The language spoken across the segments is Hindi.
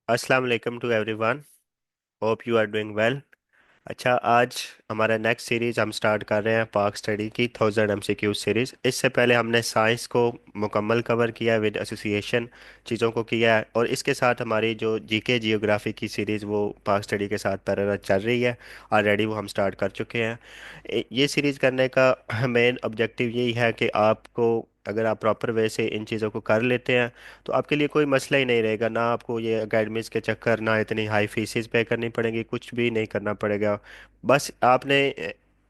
अस्सलाम वालेकुम to everyone. Hope you are doing well. अच्छा, आज हमारा नेक्स्ट सीरीज हम स्टार्ट कर रहे हैं पाक स्टडी की 1000 MCQ सीरीज। इससे पहले हमने साइंस को मुकम्मल कवर किया विद एसोसिएशन चीज़ों को किया है, और इसके साथ हमारी जो जीके जियोग्राफी की सीरीज़ वो पाक स्टडी के साथ पैरेलल चल रही है। ऑलरेडी वो हम स्टार्ट कर चुके हैं। ये सीरीज़ करने का मेन ऑब्जेक्टिव यही है कि आपको, अगर आप प्रॉपर वे से इन चीज़ों को कर लेते हैं तो आपके लिए कोई मसला ही नहीं रहेगा। ना आपको ये एकेडमीज़ के चक्कर, ना इतनी हाई फीसेस पे करनी पड़ेगी, कुछ भी नहीं करना पड़ेगा। बस आपने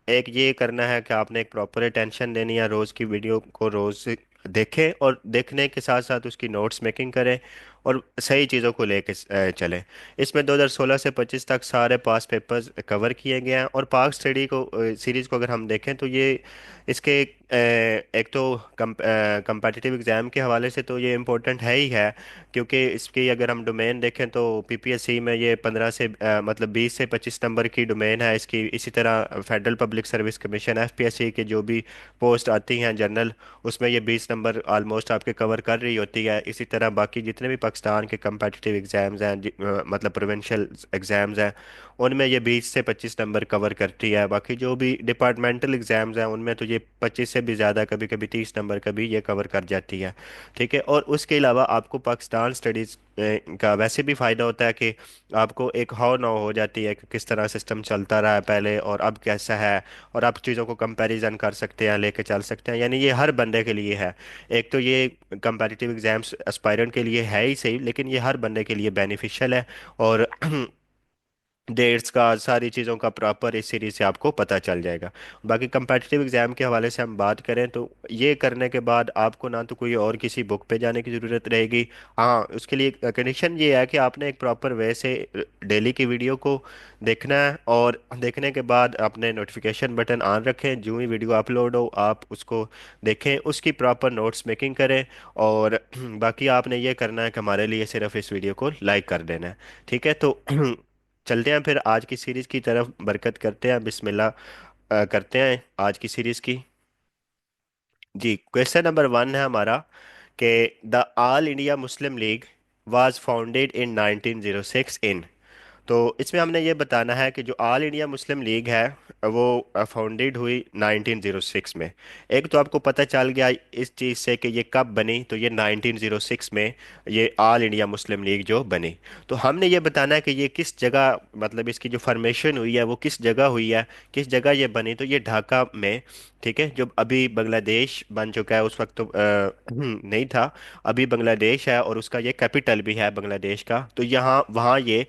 एक ये करना है कि आपने एक प्रॉपर अटेंशन देनी है, रोज़ की वीडियो को रोज़ देखें और देखने के साथ साथ उसकी नोट्स मेकिंग करें और सही चीज़ों को लेके चलें। इसमें 2016 से 25 तक सारे पास पेपर्स कवर किए गए हैं, और पाक स्टडी को सीरीज़ को अगर हम देखें तो ये इसके एक तो कंपेटिटिव एग्ज़ाम के हवाले से तो ये इम्पोर्टेंट है ही है, क्योंकि इसकी अगर हम डोमेन देखें तो पीपीएससी में ये 15 से मतलब 20 से 25 नंबर की डोमेन है इसकी। इसी तरह federal public service commission FPSC के जो भी पोस्ट आती हैं जनरल, उसमें ये 20 नंबर ऑलमोस्ट आपके कवर कर रही होती है। इसी तरह बाकी जितने भी पाकिस्तान के कंपेटिटिव एग्ज़ाम्स हैं, मतलब प्रोविंशियल एग्ज़ाम्स हैं, उनमें ये 20 से 25 नंबर कवर करती है। बाकी जो भी डिपार्टमेंटल एग्ज़ाम्स हैं उनमें तो ये 25 से भी ज़्यादा, कभी कभी 30 नंबर का भी ये कवर कर जाती है। ठीक है, और उसके अलावा आपको पाकिस्तान स्टडीज़ का वैसे भी फ़ायदा होता है कि आपको एक हाउ नाउ हो जाती है कि किस तरह सिस्टम चलता रहा है पहले और अब कैसा है, और आप चीज़ों को कंपैरिजन कर सकते हैं, लेके चल सकते हैं। यानी ये हर बंदे के लिए है। एक तो ये कंपैरेटिव एग्जाम्स एस्पायरेंट के लिए है ही सही, लेकिन ये हर बंदे के लिए बेनिफिशियल है। और डेट्स का, सारी चीज़ों का प्रॉपर इस सीरीज से आपको पता चल जाएगा। बाकी कंपेटिटिव एग्ज़ाम के हवाले से हम बात करें तो ये करने के बाद आपको ना तो कोई और किसी बुक पे जाने की ज़रूरत रहेगी। हाँ, उसके लिए कंडीशन ये है कि आपने एक प्रॉपर वे से डेली की वीडियो को देखना है, और देखने के बाद अपने नोटिफिकेशन बटन ऑन रखें। जो ही वीडियो अपलोड हो आप उसको देखें, उसकी प्रॉपर नोट्स मेकिंग करें। और बाकी आपने ये करना है कि हमारे लिए सिर्फ इस वीडियो को लाइक कर देना है। ठीक है, तो चलते हैं फिर आज की सीरीज की तरफ, बरकत करते हैं, बिस्मिल्लाह करते हैं आज की सीरीज की। जी, क्वेश्चन नंबर 1 है हमारा कि the all India Muslim league was founded in 1906 इन। तो इसमें हमने ये बताना है कि जो ऑल इंडिया मुस्लिम लीग है वो फाउंडेड हुई 1906 में। एक तो आपको पता चल गया इस चीज़ से कि ये कब बनी, तो ये 1906 में ये ऑल इंडिया मुस्लिम लीग जो बनी। तो हमने ये बताना है कि ये किस जगह, मतलब इसकी जो फॉर्मेशन हुई है वो किस जगह हुई है, किस जगह ये बनी। तो ये ढाका में। ठीक है, जो अभी बांग्लादेश बन चुका है, उस वक्त तो नहीं था। अभी बांग्लादेश है और उसका ये कैपिटल भी है बांग्लादेश का। तो यहाँ वहाँ ये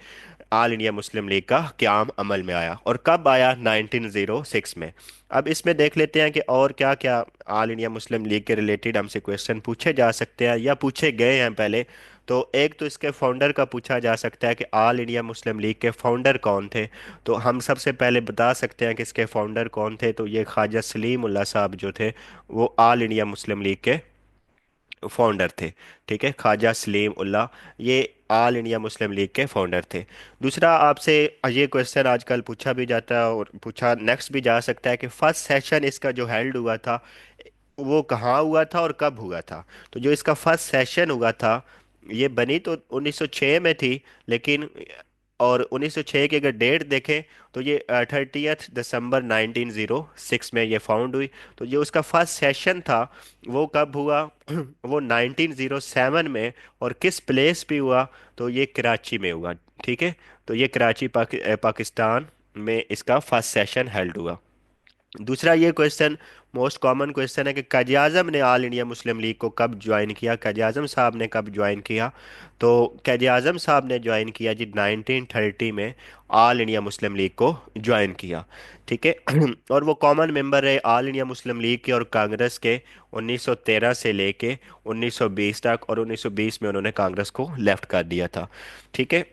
ऑल इंडिया मुस्लिम लीग का क़याम अमल में आया। और कब आया? 1906 में। अब इसमें देख लेते हैं कि और क्या क्या ऑल इंडिया मुस्लिम लीग के रिलेटेड हमसे क्वेश्चन पूछे जा सकते हैं या पूछे गए हैं पहले। तो एक तो इसके फाउंडर का पूछा जा सकता है कि ऑल इंडिया मुस्लिम लीग के फाउंडर कौन थे। तो हम सबसे पहले बता सकते हैं कि इसके फाउंडर कौन थे। तो ये ख्वाजा सलीम उल्लाह साहब जो थे वो ऑल इंडिया मुस्लिम लीग के फाउंडर थे। ठीक है, ख्वाजा सलीम उल्लाह, ये ऑल इंडिया मुस्लिम लीग के फाउंडर थे। दूसरा, आपसे ये क्वेश्चन आजकल पूछा भी जाता है और पूछा नेक्स्ट भी जा सकता है कि फर्स्ट सेशन इसका जो हेल्ड हुआ था वो कहाँ हुआ था और कब हुआ था। तो जो इसका फर्स्ट सेशन हुआ था, ये बनी तो 1906 में थी, लेकिन और 1906 की अगर डेट देखें तो ये 30 दिसंबर 1906 में ये फाउंड हुई। तो जो उसका फर्स्ट सेशन था वो कब हुआ? वो 1907 में। और किस प्लेस पे हुआ? तो ये कराची में हुआ। ठीक है, तो ये कराची पाकिस्तान में इसका फर्स्ट सेशन हेल्ड हुआ। दूसरा, ये क्वेश्चन मोस्ट कॉमन क्वेश्चन है कि कायद आज़म ने ऑल इंडिया मुस्लिम लीग को कब ज्वाइन किया, कायद आज़म साहब ने कब ज्वाइन किया। तो कायद आज़म साहब ने ज्वाइन किया जी 1930 में, ऑल इंडिया मुस्लिम लीग को ज्वाइन किया। ठीक है, और वो कॉमन मेंबर रहे ऑल इंडिया मुस्लिम लीग के और कांग्रेस के 1913 से लेके 1920 तक, और 1920 में उन्होंने कांग्रेस को लेफ्ट कर दिया था। ठीक है,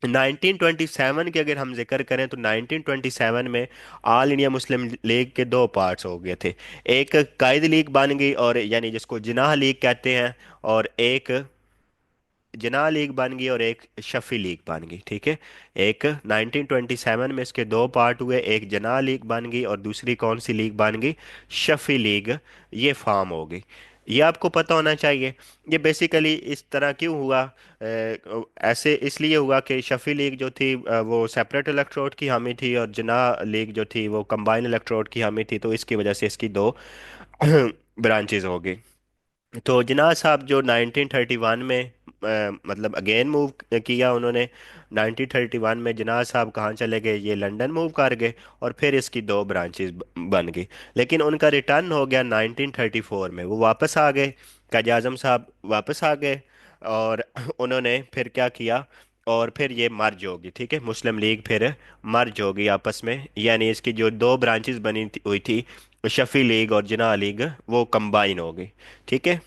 1927 की अगर हम जिक्र करें तो 1927 में ऑल इंडिया मुस्लिम लीग के दो पार्ट्स हो गए थे। एक कायद लीग बन गई, और यानी जिसको जिनाह लीग कहते हैं, और एक जिनाह लीग बन गई और एक शफी लीग बन गई। ठीक है, एक 1927 में इसके दो पार्ट हुए, एक जिनाह लीग बन गई और दूसरी कौन सी लीग बन गई? शफी लीग ये फॉर्म हो गई। ये आपको पता होना चाहिए। ये बेसिकली इस तरह क्यों हुआ, ऐसे इसलिए हुआ कि शफी लीग जो थी वो सेपरेट इलेक्ट्रोड की हामी थी, और जना लीग जो थी वो कंबाइन इलेक्ट्रोड की हामी थी, तो इसकी वजह से इसकी दो ब्रांचेज हो गई। तो जिनाह साहब जो 1931 में मतलब अगेन मूव किया उन्होंने। 1931 में जिनाह साहब कहाँ चले गए, ये लंदन मूव कर गए, और फिर इसकी दो ब्रांचेस बन गई। लेकिन उनका रिटर्न हो गया 1934 में, वो वापस आ गए, कायद आजम साहब वापस आ गए, और उन्होंने फिर क्या किया, और फिर ये मर्ज होगी, ठीक है, मुस्लिम लीग फिर मर्ज होगी आपस में, यानी इसकी जो दो ब्रांचेस हुई थी, शफी लीग और जिना लीग, वो कंबाइन हो गई, ठीक है।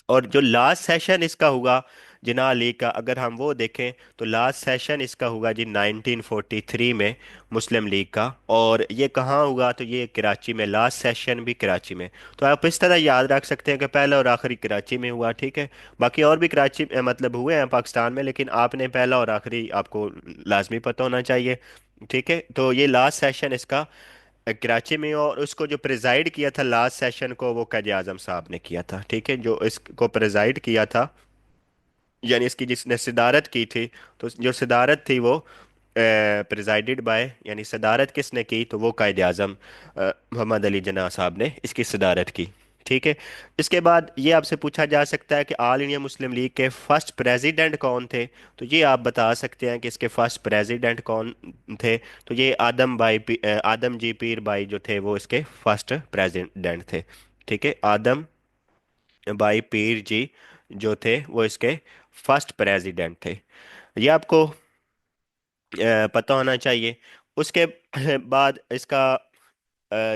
और जो लास्ट सेशन इसका हुआ जिना लीग का, अगर हम वो देखें तो लास्ट सेशन इसका हुआ जी 1943 में, मुस्लिम लीग का। और ये कहाँ हुआ, तो ये कराची में, लास्ट सेशन भी कराची में। तो आप इस तरह याद रख सकते हैं कि पहला और आखिरी कराची में हुआ, ठीक है। बाकी और भी कराची मतलब हुए हैं पाकिस्तान में, लेकिन आपने पहला और आखिरी आपको लाजमी पता होना चाहिए, ठीक है। तो ये लास्ट सेशन इसका कराची में, और उसको जो प्रिजाइड किया था लास्ट सेशन को, वो कायद आजम साहब ने किया था, ठीक है, जो इसको प्रिजाइड किया था, यानी इसकी जिसने सदारत की थी। तो जो सदारत थी वो प्रिजाइडेड बाय, यानी सदारत किसने की, तो वो कायद आजम मोहम्मद अली जिन्ना साहब ने इसकी सदारत की, ठीक है। इसके बाद ये आपसे पूछा जा सकता है कि ऑल इंडिया मुस्लिम लीग के फर्स्ट प्रेसिडेंट कौन थे। तो ये आप बता सकते हैं कि इसके फर्स्ट प्रेसिडेंट कौन थे। तो ये आदम जी पीर भाई जो थे, वो इसके फर्स्ट प्रेसिडेंट थे, ठीक है। आदम भाई पीर जी जो थे, वो इसके फर्स्ट प्रेसिडेंट थे। ये आपको पता होना चाहिए। उसके बाद इसका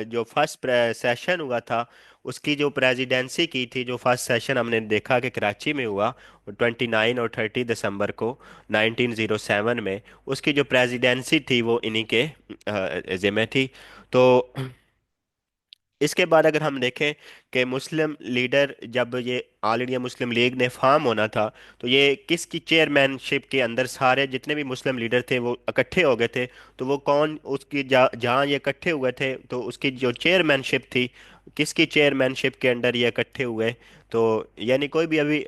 जो फर्स्ट सेशन हुआ था, उसकी जो प्रेसिडेंसी की थी, जो फर्स्ट सेशन हमने देखा कि कराची में हुआ, 29 और 30 दिसंबर को 1907 में, उसकी जो प्रेसिडेंसी थी वो इन्हीं के जिम्मे थी। तो इसके बाद अगर हम देखें कि मुस्लिम लीडर, जब ये ऑल इंडिया मुस्लिम लीग ने फॉर्म होना था, तो ये किसकी चेयरमैनशिप के अंदर सारे जितने भी मुस्लिम लीडर थे वो इकट्ठे हो गए थे। तो वो कौन उसकी जहाँ ये इकट्ठे हुए थे, तो उसकी जो चेयरमैनशिप थी, किसकी चेयरमैनशिप के अंडर ये इकट्ठे हुए। तो यानी कोई भी अभी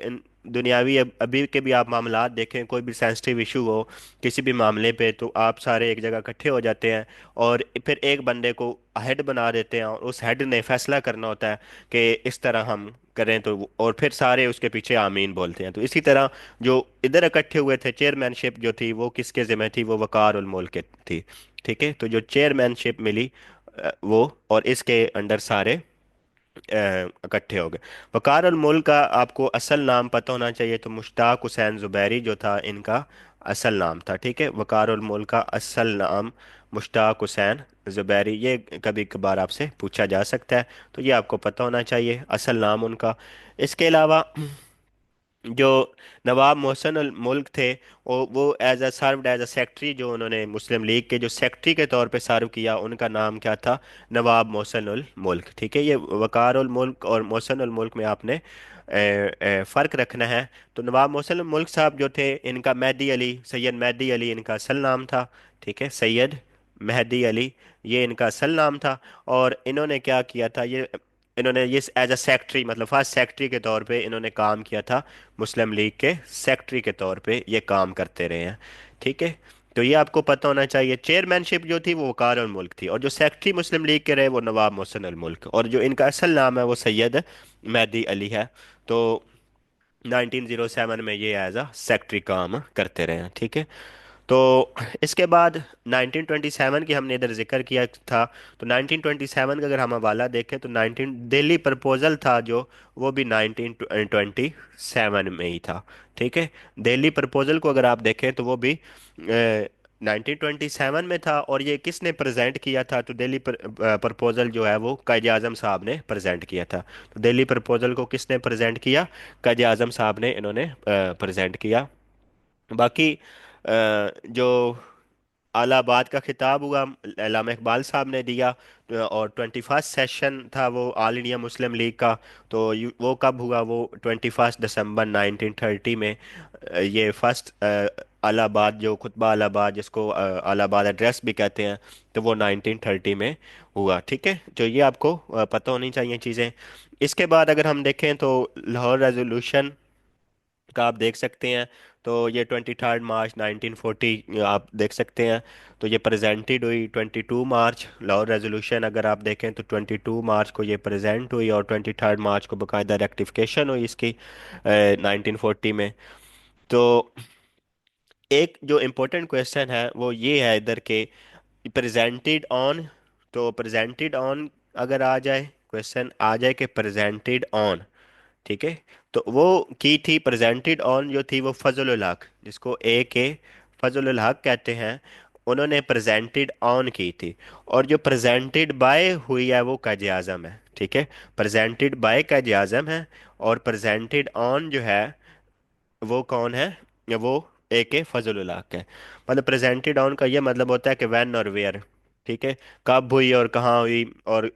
दुनियावी अभी के भी आप मामलात देखें, कोई भी सेंसिटिव इशू हो किसी भी मामले पे, तो आप सारे एक जगह इकट्ठे हो जाते हैं, और फिर एक बंदे को हेड बना देते हैं, और उस हेड ने फैसला करना होता है कि इस तरह हम करें, तो और फिर सारे उसके पीछे आमीन बोलते हैं। तो इसी तरह जो इधर इकट्ठे हुए थे, चेयरमैनशिप जो थी वो किसके जिम्मे थी, वो वकार उल मुल्क के थी, ठीक है। तो जो चेयरमैनशिप मिली वो, और इसके अंडर सारे इकट्ठे हो गए। वकार उल मुल्क का आपको असल नाम पता होना चाहिए, तो मुश्ताक हुसैन ज़ुबैरी जो था, इनका असल नाम था, ठीक है। वकार उल मुल्क का असल नाम मुश्ताक हुसैन ज़ुबैरी, ये कभी कभार आपसे पूछा जा सकता है, तो ये आपको पता होना चाहिए असल नाम उनका। इसके अलावा जो नवाब मोहसिन उल मुल्क थे, वो as a served as a secretary, जो उन्होंने मुस्लिम लीग के जो सेक्रेटरी के तौर पे सर्व किया, उनका नाम क्या था, नवाब मोहसिन उल मुल्क, ठीक है। ये वकार उल मुल्क और मोहसिन उल मुल्क में आपने फ़र्क रखना है। तो नवाब मोहसिन उल मुल्क साहब जो थे, इनका मेहदी अली, सैयद मेहदी अली इनका असल नाम था, ठीक है, सैयद मेहदी अली, ये इनका असल नाम था। और इन्होंने क्या किया था, इन्होंने एज अ सेक्रेटरी, मतलब फर्स्ट सेक्रेटरी के तौर पे इन्होंने काम किया था, मुस्लिम लीग के सेक्रेटरी के तौर पे ये काम करते रहे हैं, ठीक है। तो ये आपको पता होना चाहिए। चेयरमैनशिप जो थी वो वकार उल मुल्क थी, और जो सेक्रेटरी मुस्लिम लीग के रहे वो नवाब मोहसिन उल मुल्क, और जो इनका असल नाम है वो सैयद मेहदी अली है। तो 1907 में ये एज अ सेक्रेटरी काम करते रहे हैं, ठीक है। तो इसके बाद 1927 की हमने इधर जिक्र किया था। तो 1927 का अगर हम हवाला देखें, तो 19 दिल्ली प्रपोजल था जो, वो भी 1927 में ही था, ठीक है। दिल्ली प्रपोजल को अगर आप देखें तो वो भी 1927 में था। और ये किसने प्रेजेंट किया था, तो दिल्ली प्रपोजल जो है वो कायद आजम साहब ने प्रेजेंट किया था। तो दिल्ली प्रपोजल को किसने प्रेजेंट किया, कायद आजम साहब ने इन्होंने प्रेजेंट किया। बाकी जो इलाहाबाद का खिताब हुआ, अल्लामा इकबाल साहब ने दिया। और 21st सेशन था वो ऑल इंडिया मुस्लिम लीग का। तो वो कब हुआ, वो 21 दिसंबर 1930 में। ये फर्स्ट अलाहाबाद, जो खुतबा अलाहाबाद जिसको अलाहाबाद एड्रेस भी कहते हैं, तो वो 1930 में हुआ। ठीक है, तो ये आपको पता होनी चाहिए चीज़ें। इसके बाद अगर हम देखें तो लाहौर रेजोल्यूशन का आप देख सकते हैं। तो ये 23 मार्च 1940 आप देख सकते हैं। तो ये प्रेजेंटेड हुई 22 मार्च। लाहौर रेजोल्यूशन अगर आप देखें तो 22 मार्च को ये प्रेजेंट हुई, और 23 मार्च को बाकायदा रेक्टिफिकेशन हुई इसकी 1940 में। तो एक जो इम्पोर्टेंट क्वेश्चन है वो ये है इधर के, प्रेजेंटेड ऑन, तो प्रेजेंटेड ऑन अगर आ जाए, क्वेश्चन आ जाए कि प्रेजेंटेड ऑन, ठीक है, तो वो की थी प्रेजेंटेड ऑन जो थी वो फजल उल हक, जिसको ए के फजल उल हक कहते हैं, उन्होंने प्रेजेंटेड ऑन की थी। और जो प्रेजेंटेड बाय हुई है वो काज आजम है। ठीक है, प्रेजेंटेड बाय काज आजम है, और प्रेजेंटेड ऑन जो है वो कौन है, या वो ए के फजल उल हक है। मतलब प्रेजेंटेड ऑन का ये मतलब होता है कि व्हेन और वेयर, ठीक है, कब हुई और कहाँ हुई और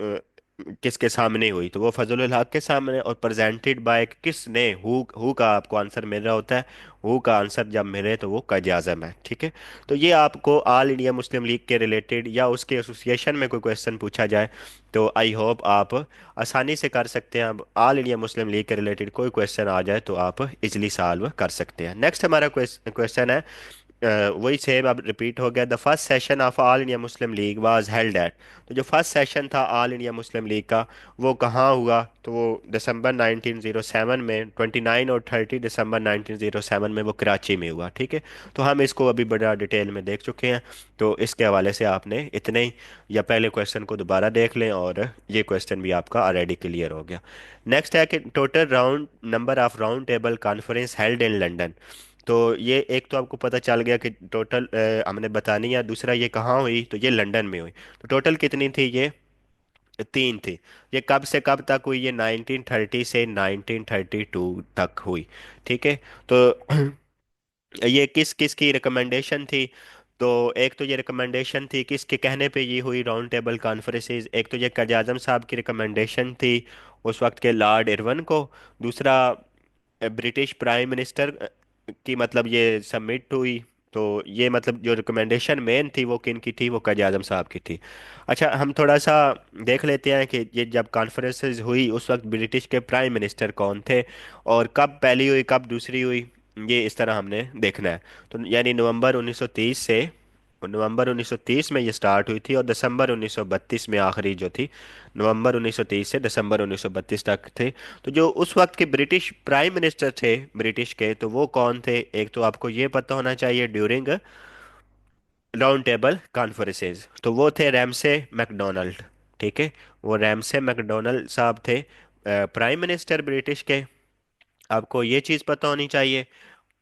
किसके सामने हुई, तो वो फजल उल हक के सामने। और प्रेजेंटेड बाय किसने, हु का आपको आंसर मिल रहा होता है, हु का आंसर जब मिले तो वो काज आज़म है। ठीक है, तो ये आपको ऑल इंडिया मुस्लिम लीग के रिलेटेड या उसके एसोसिएशन में कोई क्वेश्चन पूछा जाए तो आई होप आप आसानी से कर सकते हैं। अब ऑल इंडिया मुस्लिम लीग के रिलेटेड कोई क्वेश्चन आ जाए तो आप इजीली सॉल्व कर सकते हैं। नेक्स्ट हमारा क्वेश्चन है, वही सेम अब रिपीट हो गया। The first session of all India Muslim league was held at, तो जो फर्स्ट सेशन था ऑल इंडिया मुस्लिम लीग का वो कहाँ हुआ, तो वो दिसंबर 1907 में, 29 और 30 दिसंबर 1907 में वो कराची में हुआ। ठीक है, तो हम इसको अभी बड़ा डिटेल में देख चुके हैं, तो इसके हवाले से आपने इतने ही, या पहले क्वेश्चन को दोबारा देख लें, और ये क्वेश्चन भी आपका ऑलरेडी क्लियर हो गया। नेक्स्ट है कि total round number of round table conference held in London. तो ये एक तो आपको पता चल गया कि टोटल हमने बतानी है, दूसरा ये कहाँ हुई, तो ये लंदन में हुई। तो टोटल कितनी थी, ये तीन थी। ये कब से कब तक हुई, ये 1930 से 1932 तक हुई। ठीक है, तो ये किस किस की रिकमेंडेशन थी, तो एक तो ये रिकमेंडेशन थी किसके कहने पे ये हुई राउंड टेबल कॉन्फ्रेंसेस, एक तो ये कायद आज़म साहब की रिकमेंडेशन थी उस वक्त के लॉर्ड इरविन को, दूसरा ब्रिटिश प्राइम मिनिस्टर की मतलब ये सबमिट हुई। तो ये मतलब जो रिकमेंडेशन मेन थी वो किन की थी, वो कायद आज़म साहब की थी। अच्छा, हम थोड़ा सा देख लेते हैं कि ये जब कॉन्फ्रेंसेस हुई उस वक्त ब्रिटिश के प्राइम मिनिस्टर कौन थे, और कब पहली हुई कब दूसरी हुई, ये इस तरह हमने देखना है। तो यानी नवंबर 1930 में ये स्टार्ट हुई थी, और दिसंबर 1932 में आखिरी जो थी, नवंबर 1930 से दिसंबर 1932 तक थे। तो जो उस वक्त के ब्रिटिश प्राइम मिनिस्टर थे ब्रिटिश के, तो वो कौन थे, एक तो आपको ये पता होना चाहिए ड्यूरिंग राउंड टेबल कॉन्फ्रेंसेस, तो वो थे रैमसे मैकडोनल्ड। ठीक है, वो रैमसे मैकडोनल्ड साहब थे प्राइम मिनिस्टर ब्रिटिश के, आपको ये चीज़ पता होनी चाहिए।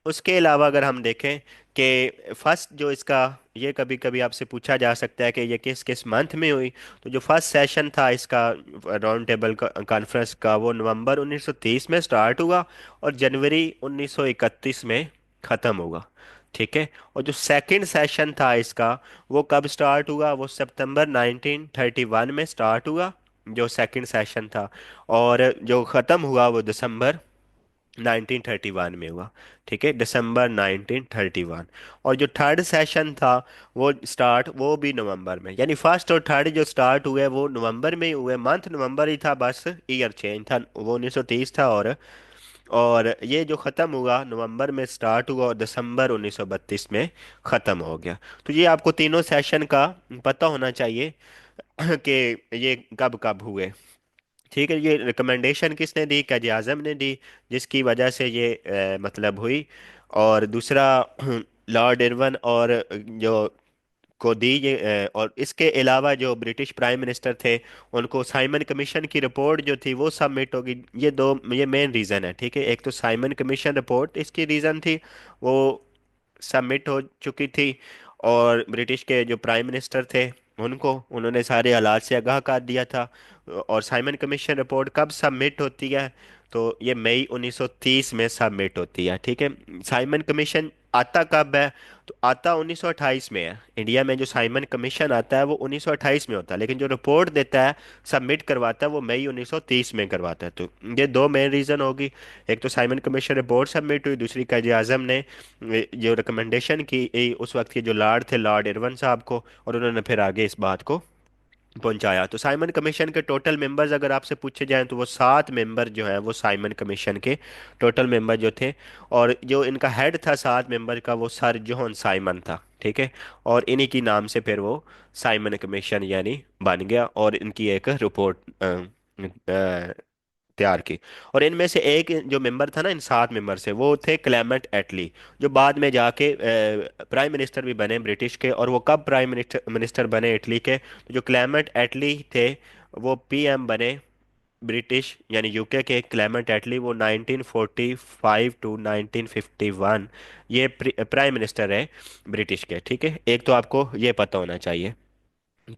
उसके अलावा अगर हम देखें कि फर्स्ट जो इसका, ये कभी कभी आपसे पूछा जा सकता है कि ये किस किस मंथ में हुई, तो जो फर्स्ट सेशन था इसका राउंड टेबल कॉन्फ्रेंस का, वो नवंबर 1930 में स्टार्ट हुआ और जनवरी 1931 में ख़त्म हुआ। ठीक है, और जो सेकंड सेशन था इसका, वो कब स्टार्ट हुआ, वो सितंबर 1931 में स्टार्ट हुआ, जो सेकंड सेशन था, और जो ख़त्म हुआ वो दिसंबर 1931 में हुआ। ठीक है, दिसंबर 1931। और जो थर्ड सेशन था वो भी नवंबर में, यानी फर्स्ट और थर्ड जो स्टार्ट हुए वो नवंबर में ही हुए, मंथ नवंबर ही था, बस ईयर चेंज था, वो 1930 था। और ये जो ख़त्म हुआ नवंबर में स्टार्ट हुआ और दिसंबर 1932 में ख़त्म हो गया। तो ये आपको तीनों सेशन का पता होना चाहिए कि ये कब कब हुए। ठीक है, ये रिकमेंडेशन किसने दी, कायद आज़म ने दी, जिसकी वजह से ये मतलब हुई। और दूसरा लॉर्ड इरविन और जो को दी ये और इसके अलावा जो ब्रिटिश प्राइम मिनिस्टर थे उनको साइमन कमीशन की रिपोर्ट जो थी वो सबमिट होगी। ये मेन रीज़न है। ठीक है, एक तो साइमन कमीशन रिपोर्ट इसकी रीज़न थी, वो सबमिट हो चुकी थी, और ब्रिटिश के जो प्राइम मिनिस्टर थे उनको उन्होंने सारे हालात से आगाह कर दिया था। और साइमन कमीशन रिपोर्ट कब सबमिट होती है, तो ये मई 1930 में सबमिट होती है, ठीक है। साइमन कमीशन आता कब है? तो आता 1928 में है। इंडिया में जो साइमन कमीशन आता है वो 1928 में होता है, लेकिन जो रिपोर्ट देता है, सबमिट करवाता है, वो मई 1930 में करवाता है। तो ये दो मेन रीज़न होगी। एक तो साइमन कमीशन रिपोर्ट सबमिट हुई, दूसरी कायदे आज़म ने जो रिकमेंडेशन की उस वक्त के जो लॉर्ड थे, लॉर्ड इरविन साहब को, और उन्होंने फिर आगे इस बात को पहुंचाया। तो साइमन कमीशन के टोटल मेंबर्स अगर आपसे पूछे जाएं तो वो 7 मेंबर जो हैं वो साइमन कमीशन के टोटल मेंबर जो थे। और जो इनका हेड था 7 मेंबर का, वो सर जॉन साइमन था, ठीक है। और इन्हीं की नाम से फिर वो साइमन कमीशन यानी बन गया, और इनकी एक रिपोर्ट तैयार की। और इनमें से एक जो मेंबर था ना, इन 7 मेंबर से, वो थे क्लेमेंट एटली, जो बाद में जाके प्राइम मिनिस्टर भी बने ब्रिटिश के। और वो कब प्राइम मिनिस्टर मिनिस्टर बने इटली के? तो जो क्लेमेंट एटली थे, वो पीएम बने ब्रिटिश यानी यूके के। क्लेमेंट एटली वो 1945 टू 1951 ये प्राइम मिनिस्टर है ब्रिटिश के, ठीक है। एक तो आपको ये पता होना चाहिए,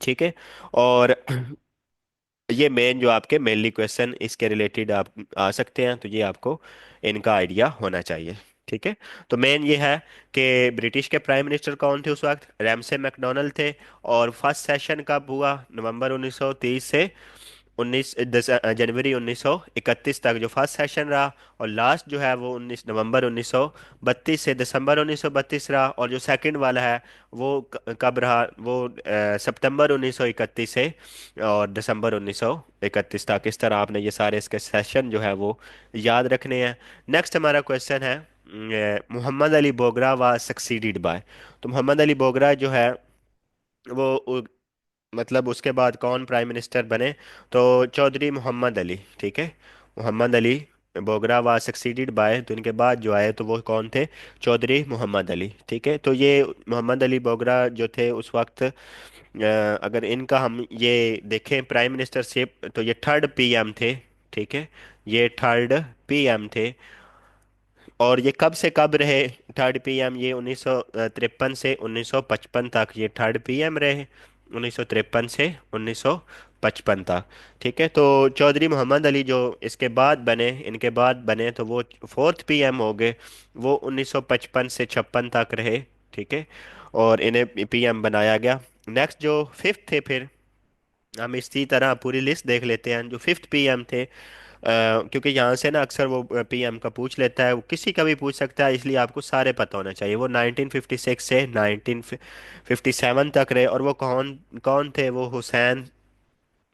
ठीक है। और ये मेन जो आपके मेनली क्वेश्चन इसके रिलेटेड आप आ सकते हैं, तो ये आपको इनका आइडिया होना चाहिए, ठीक है। तो मेन ये है कि ब्रिटिश के प्राइम मिनिस्टर कौन थे उस वक्त? रैमसे मैकडोनल्ड थे। और फर्स्ट सेशन कब हुआ? नवंबर 1930 से जनवरी 1931 तक जो फर्स्ट सेशन रहा। और लास्ट जो है वो 19 नवंबर 1932 से दिसंबर 1932 रहा। और जो सेकंड वाला है वो कब रहा? वो सितंबर 1931 से और दिसंबर 1931 तक। इस तरह आपने ये सारे इसके सेशन जो है वो याद रखने हैं। नेक्स्ट हमारा क्वेश्चन है, मोहम्मद अली बोगरा व सक्सीडेड बाय। तो मोहम्मद अली बोगरा जो है वो मतलब उसके बाद कौन प्राइम मिनिस्टर बने? तो चौधरी मोहम्मद अली, ठीक है। मोहम्मद अली बोगरा वा सक्सीडेड बाय, तो इनके बाद जो आए तो वो कौन थे? चौधरी मोहम्मद अली, ठीक है। तो ये मोहम्मद अली बोगरा जो थे उस वक्त, अगर इनका हम ये देखें प्राइम मिनिस्टरशिप, तो ये थर्ड पीएम थे, ठीक है। ये थर्ड पीएम थे। और ये कब से कब रहे थर्ड पीएम? ये 1953 से 1955 तक ये थर्ड पीएम रहे, 1953 से 1955 तक, ठीक है। तो चौधरी मोहम्मद अली जो इसके बाद बने, इनके बाद बने, तो वो फोर्थ पीएम हो गए। वो 1955 से 56 तक रहे, ठीक है। और इन्हें पीएम बनाया गया। नेक्स्ट जो फिफ्थ थे, फिर हम इसी तरह पूरी लिस्ट देख लेते हैं। जो फिफ्थ पीएम थे, क्योंकि यहाँ से ना अक्सर वो पीएम का पूछ लेता है, वो किसी का भी पूछ सकता है, इसलिए आपको सारे पता होना चाहिए। वो 1956 से 1957 तक रहे। और वो कौन कौन थे? वो हुसैन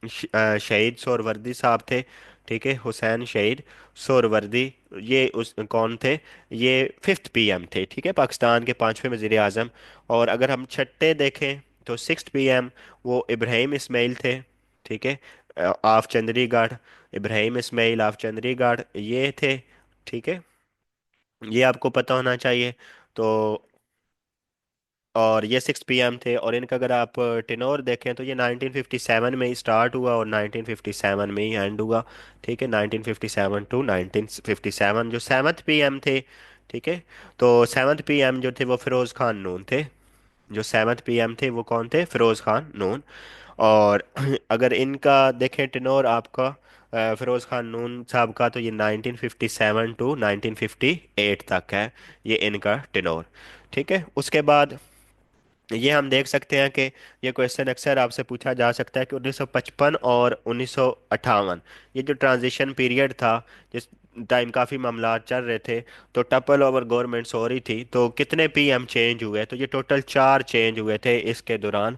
शहीद सोहरवर्दी साहब थे, ठीक है। हुसैन शहीद सोहरवर्दी, ये उस कौन थे? ये फिफ्थ पीएम थे, ठीक है, पाकिस्तान के 5वें वजीर आजम। और अगर हम छठे देखें तो सिक्स्थ पीएम वो इब्राहिम इस्माइल थे, ठीक है। ऑफ चंडीगढ़, इब्राहिम इस्माइल ऑफ चंडीगढ़ ये थे, ठीक है। ये आपको पता होना चाहिए। तो और ये 6 पीएम थे। और इनका अगर आप टेनोर देखें तो ये 1957 में ही स्टार्ट हुआ और 1957 में ही एंड हुआ, ठीक है। 1957 टू 1957 जो सेवन्थ पीएम थे, ठीक है। तो सेवन्थ पीएम जो थे वो फिरोज खान नून थे। जो सेवन्थ पीएम थे वो कौन थे? फिरोज खान नून। और अगर इनका देखें टेनोर आपका, फिरोज खान नून साहब का, तो ये 1957 टू 1958 तक है ये इनका टेनोर, ठीक है। उसके बाद ये हम देख सकते हैं कि ये क्वेश्चन अक्सर आपसे पूछा जा सकता है कि 1955 और 1958 ये जो ट्रांजिशन पीरियड था, जिस टाइम काफ़ी मामला चल रहे थे, तो टपल ओवर गवर्नमेंट्स हो रही थी, तो कितने पीएम चेंज हुए? तो ये टोटल 4 चेंज हुए थे इसके दौरान,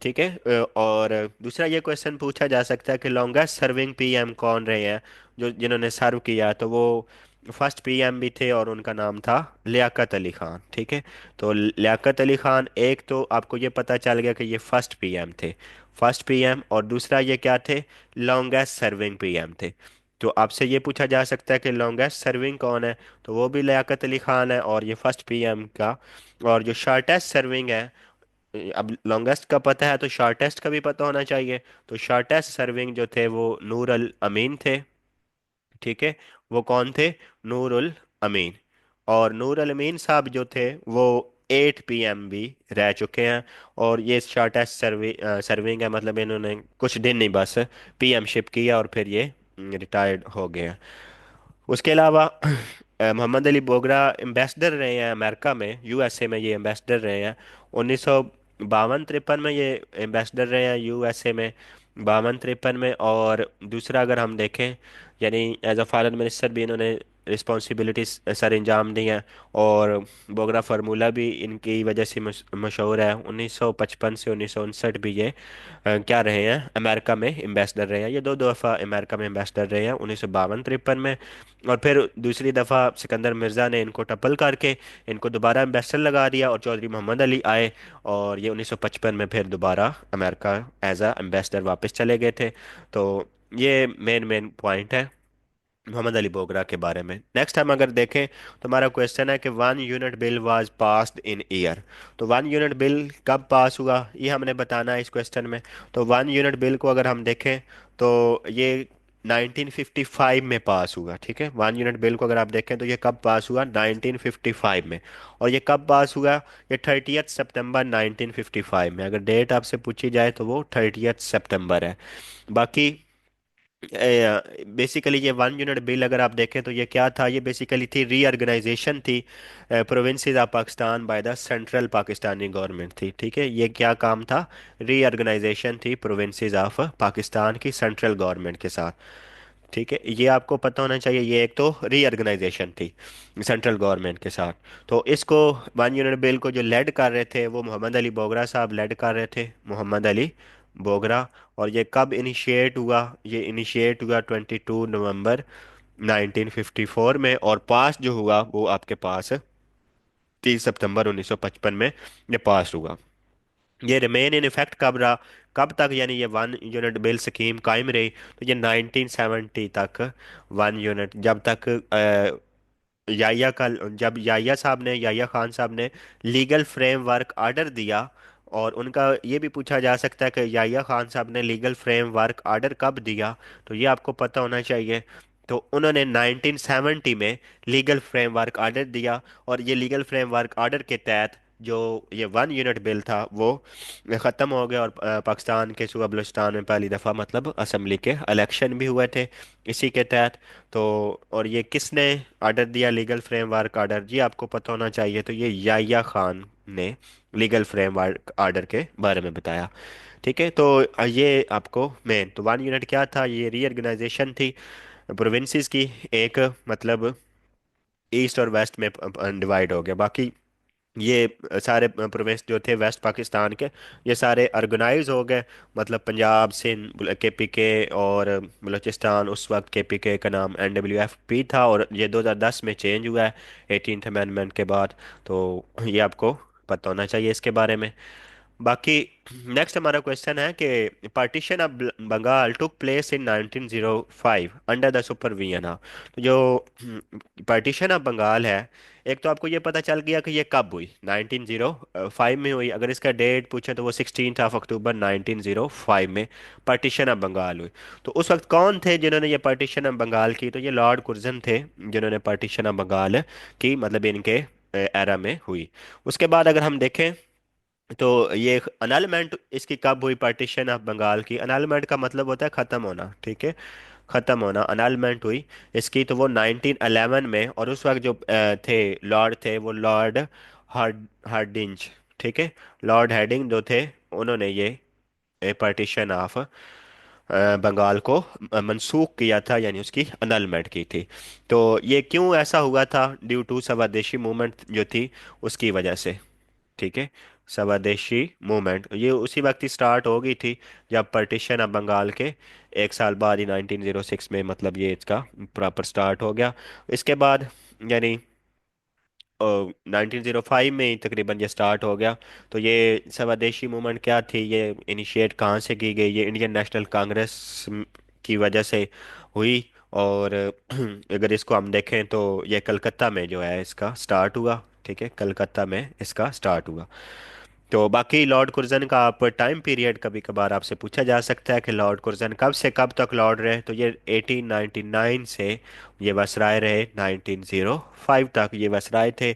ठीक है। और दूसरा ये क्वेश्चन पूछा जा सकता है कि लॉन्गेस्ट सर्विंग पीएम कौन रहे हैं, जो जिन्होंने सर्व किया? तो वो फर्स्ट पीएम भी थे और उनका नाम था लियाकत अली खान, ठीक है। तो लियाकत अली खान, एक तो आपको ये पता चल गया कि ये फर्स्ट पीएम थे, फर्स्ट पीएम। और दूसरा ये क्या थे? लॉन्गेस्ट सर्विंग पीएम थे। तो आपसे ये पूछा जा सकता है कि लॉन्गेस्ट सर्विंग कौन है? तो वो भी लियाकत अली खान है और ये फर्स्ट पीएम का। और जो शॉर्टेस्ट सर्विंग है, अब लॉन्गेस्ट का पता है तो शॉर्टेस्ट का भी पता होना चाहिए। तो शॉर्टेस्ट सर्विंग जो थे वो नूर अल अमीन थे, ठीक है। वो कौन थे? नूर उल अमीन। और नूर अल अमीन साहब जो थे वो 8 पीएम भी रह चुके हैं। और ये शॉर्टेस्ट सर्विंग है, मतलब इन्होंने कुछ दिन नहीं बस पीएमशिप किया और फिर ये रिटायर्ड हो गए हैं। उसके अलावा मोहम्मद अली बोगरा एम्बेसडर रहे हैं अमेरिका में, यूएसए में ये एम्बेसडर रहे हैं। 1952-53 में ये एम्बेसडर रहे हैं यूएसए में, 52-53 में। और दूसरा अगर हम देखें, यानी एज अ फॉरेन मिनिस्टर भी इन्होंने रिस्पॉन्सिबिलिटीज सर अंजाम दी हैं। और बोगरा फार्मूला भी इनकी वजह से मशहूर है। 1955 से 1959 भी ये क्या रहे हैं, अमेरिका में एम्बेसडर रहे हैं। ये दो दफ़ा अमेरिका में एम्बेसडर रहे हैं, 1952-53 में। और फिर दूसरी दफ़ा सिकंदर मिर्ज़ा ने इनको टप्पल करके इनको दोबारा एम्बेसडर लगा दिया, और चौधरी मोहम्मद अली आए, और ये 1955 में फिर दोबारा अमेरिका एज अ एम्बेसडर वापस चले गए थे। तो ये मेन मेन पॉइंट है मोहम्मद अली बोगरा के बारे में। नेक्स्ट हम अगर देखें तो हमारा क्वेश्चन है कि 1 unit bill was passed in year. तो 1 यूनिट बिल कब पास हुआ, ये हमने बताना है इस क्वेश्चन में। तो 1 यूनिट बिल को अगर हम देखें तो ये 1955 में पास हुआ। ठीक है, 1 यूनिट बिल को अगर आप देखें तो ये कब पास हुआ, 1955 में। और ये कब पास हुआ, ये 30 सितंबर 1955 में। अगर डेट आपसे पूछी जाए तो वो 30 सितंबर है। बाकी बेसिकली ये 1 यूनिट बिल अगर आप देखें तो ये क्या था, ये बेसिकली थी रीऑर्गेनाइजेशन थी provinces of Pakistan by the central Pakistani government थी। ठीक है, ये क्या काम था, रीऑर्गेनाइजेशन थी प्रोविंसेस ऑफ पाकिस्तान की सेंट्रल गवर्नमेंट के साथ। ठीक है, ये आपको पता होना चाहिए। ये एक तो रीऑर्गेनाइजेशन थी सेंट्रल गवर्नमेंट के साथ। तो इसको 1 यूनिट बिल को जो लेड कर रहे थे वो मोहम्मद अली बोगरा साहब लेड कर रहे थे, मोहम्मद अली बोगरा। और ये कब इनिशिएट हुआ, ये इनिशिएट हुआ 22 नवंबर 1954 में, और पास जो हुआ वो आपके पास 30 सितंबर 1955 में ये पास हुआ। ये रिमेन इन इफेक्ट कब रहा, कब तक, यानी ये 1 यूनिट बिल स्कीम कायम रही, तो ये 1970 तक 1 यूनिट, जब तक याया का, जब याया खान साहब ने लीगल फ्रेमवर्क ऑर्डर दिया। और उनका ये भी पूछा जा सकता है कि याया खान साहब ने लीगल फ्रेमवर्क ऑर्डर कब दिया, तो ये आपको पता होना चाहिए। तो उन्होंने 1970 में लीगल फ्रेमवर्क ऑर्डर दिया, और ये लीगल फ्रेमवर्क ऑर्डर के तहत जो ये 1 यूनिट बिल था वो ख़त्म हो गया। और पाकिस्तान के सूबा बलूचिस्तान में पहली दफ़ा मतलब असम्बली के इलेक्शन भी हुए थे इसी के तहत। तो और ये किसने ऑर्डर दिया, लीगल फ्रेमवर्क ऑर्डर, जी आपको पता होना चाहिए। तो ये याया खान ने लीगल फ्रेमवर्क ऑर्डर के बारे में बताया। ठीक है, तो ये आपको मेन, तो 1 यूनिट क्या था, ये रीऑर्गेनाइजेशन थी प्रोविंसेस की। एक मतलब ईस्ट और वेस्ट में डिवाइड हो गया। बाकी ये सारे प्रोविंस जो थे वेस्ट पाकिस्तान के, ये सारे ऑर्गेनाइज हो गए। मतलब पंजाब, सिंध, केपीके, और बलूचिस्तान, उस वक्त केपीके का नाम NWFP था, और ये 2010 में चेंज हुआ है 18th अमेंडमेंट के बाद। तो ये आपको पता होना चाहिए इसके बारे में। बाकी नेक्स्ट हमारा क्वेश्चन है कि partition of Bengal took place in 1905 under the supervision of. तो जो पार्टीशन ऑफ बंगाल है, एक तो आपको ये पता चल गया कि ये कब हुई, 1905 में हुई। अगर इसका डेट पूछे तो वो 16 अक्टूबर 1905 में पार्टीशन ऑफ बंगाल हुई। तो उस वक्त कौन थे जिन्होंने ये पार्टीशन ऑफ बंगाल की, तो ये लॉर्ड कुर्जन थे जिन्होंने पार्टीशन ऑफ बंगाल की, मतलब इनके एरा में हुई। उसके बाद अगर हम देखें तो ये अनलमेंट इसकी कब हुई, पार्टीशन ऑफ बंगाल की। अनलमेंट का मतलब होता है ख़त्म होना। ठीक है, ख़त्म होना, अनलमेंट हुई इसकी, तो वो 1911 में। और उस वक्त जो थे लॉर्ड थे वो लॉर्ड हार्डिंज। ठीक है, लॉर्ड हार्डिंग जो थे उन्होंने ये पार्टीशन ऑफ बंगाल को मनसूख किया था, यानी उसकी अनलमेंट की थी। तो ये क्यों ऐसा हुआ था, ड्यू टू स्वदेशी मूवमेंट जो थी उसकी वजह से। ठीक है, स्वदेशी मूवमेंट ये उसी वक्त ही स्टार्ट हो गई थी जब पार्टीशन ऑफ बंगाल के 1 साल बाद ही 1906 में, मतलब ये इसका प्रॉपर स्टार्ट हो गया। इसके बाद यानी 1905 में ही तकरीबन ये स्टार्ट हो गया। तो ये स्वदेशी मूवमेंट क्या थी, ये इनिशिएट कहाँ से की गई, ये इंडियन नेशनल कांग्रेस की वजह से हुई। और अगर इसको हम देखें तो ये कलकत्ता में जो है इसका स्टार्ट हुआ। ठीक है, कलकत्ता में इसका स्टार्ट हुआ। तो बाकी लॉर्ड कुर्जन का आप टाइम पीरियड कभी कभार आपसे पूछा जा सकता है कि लॉर्ड कुर्जन कब से कब तक लॉर्ड रहे, तो ये 1899 से ये वसराय रहे 1905 तक ये वसराय थे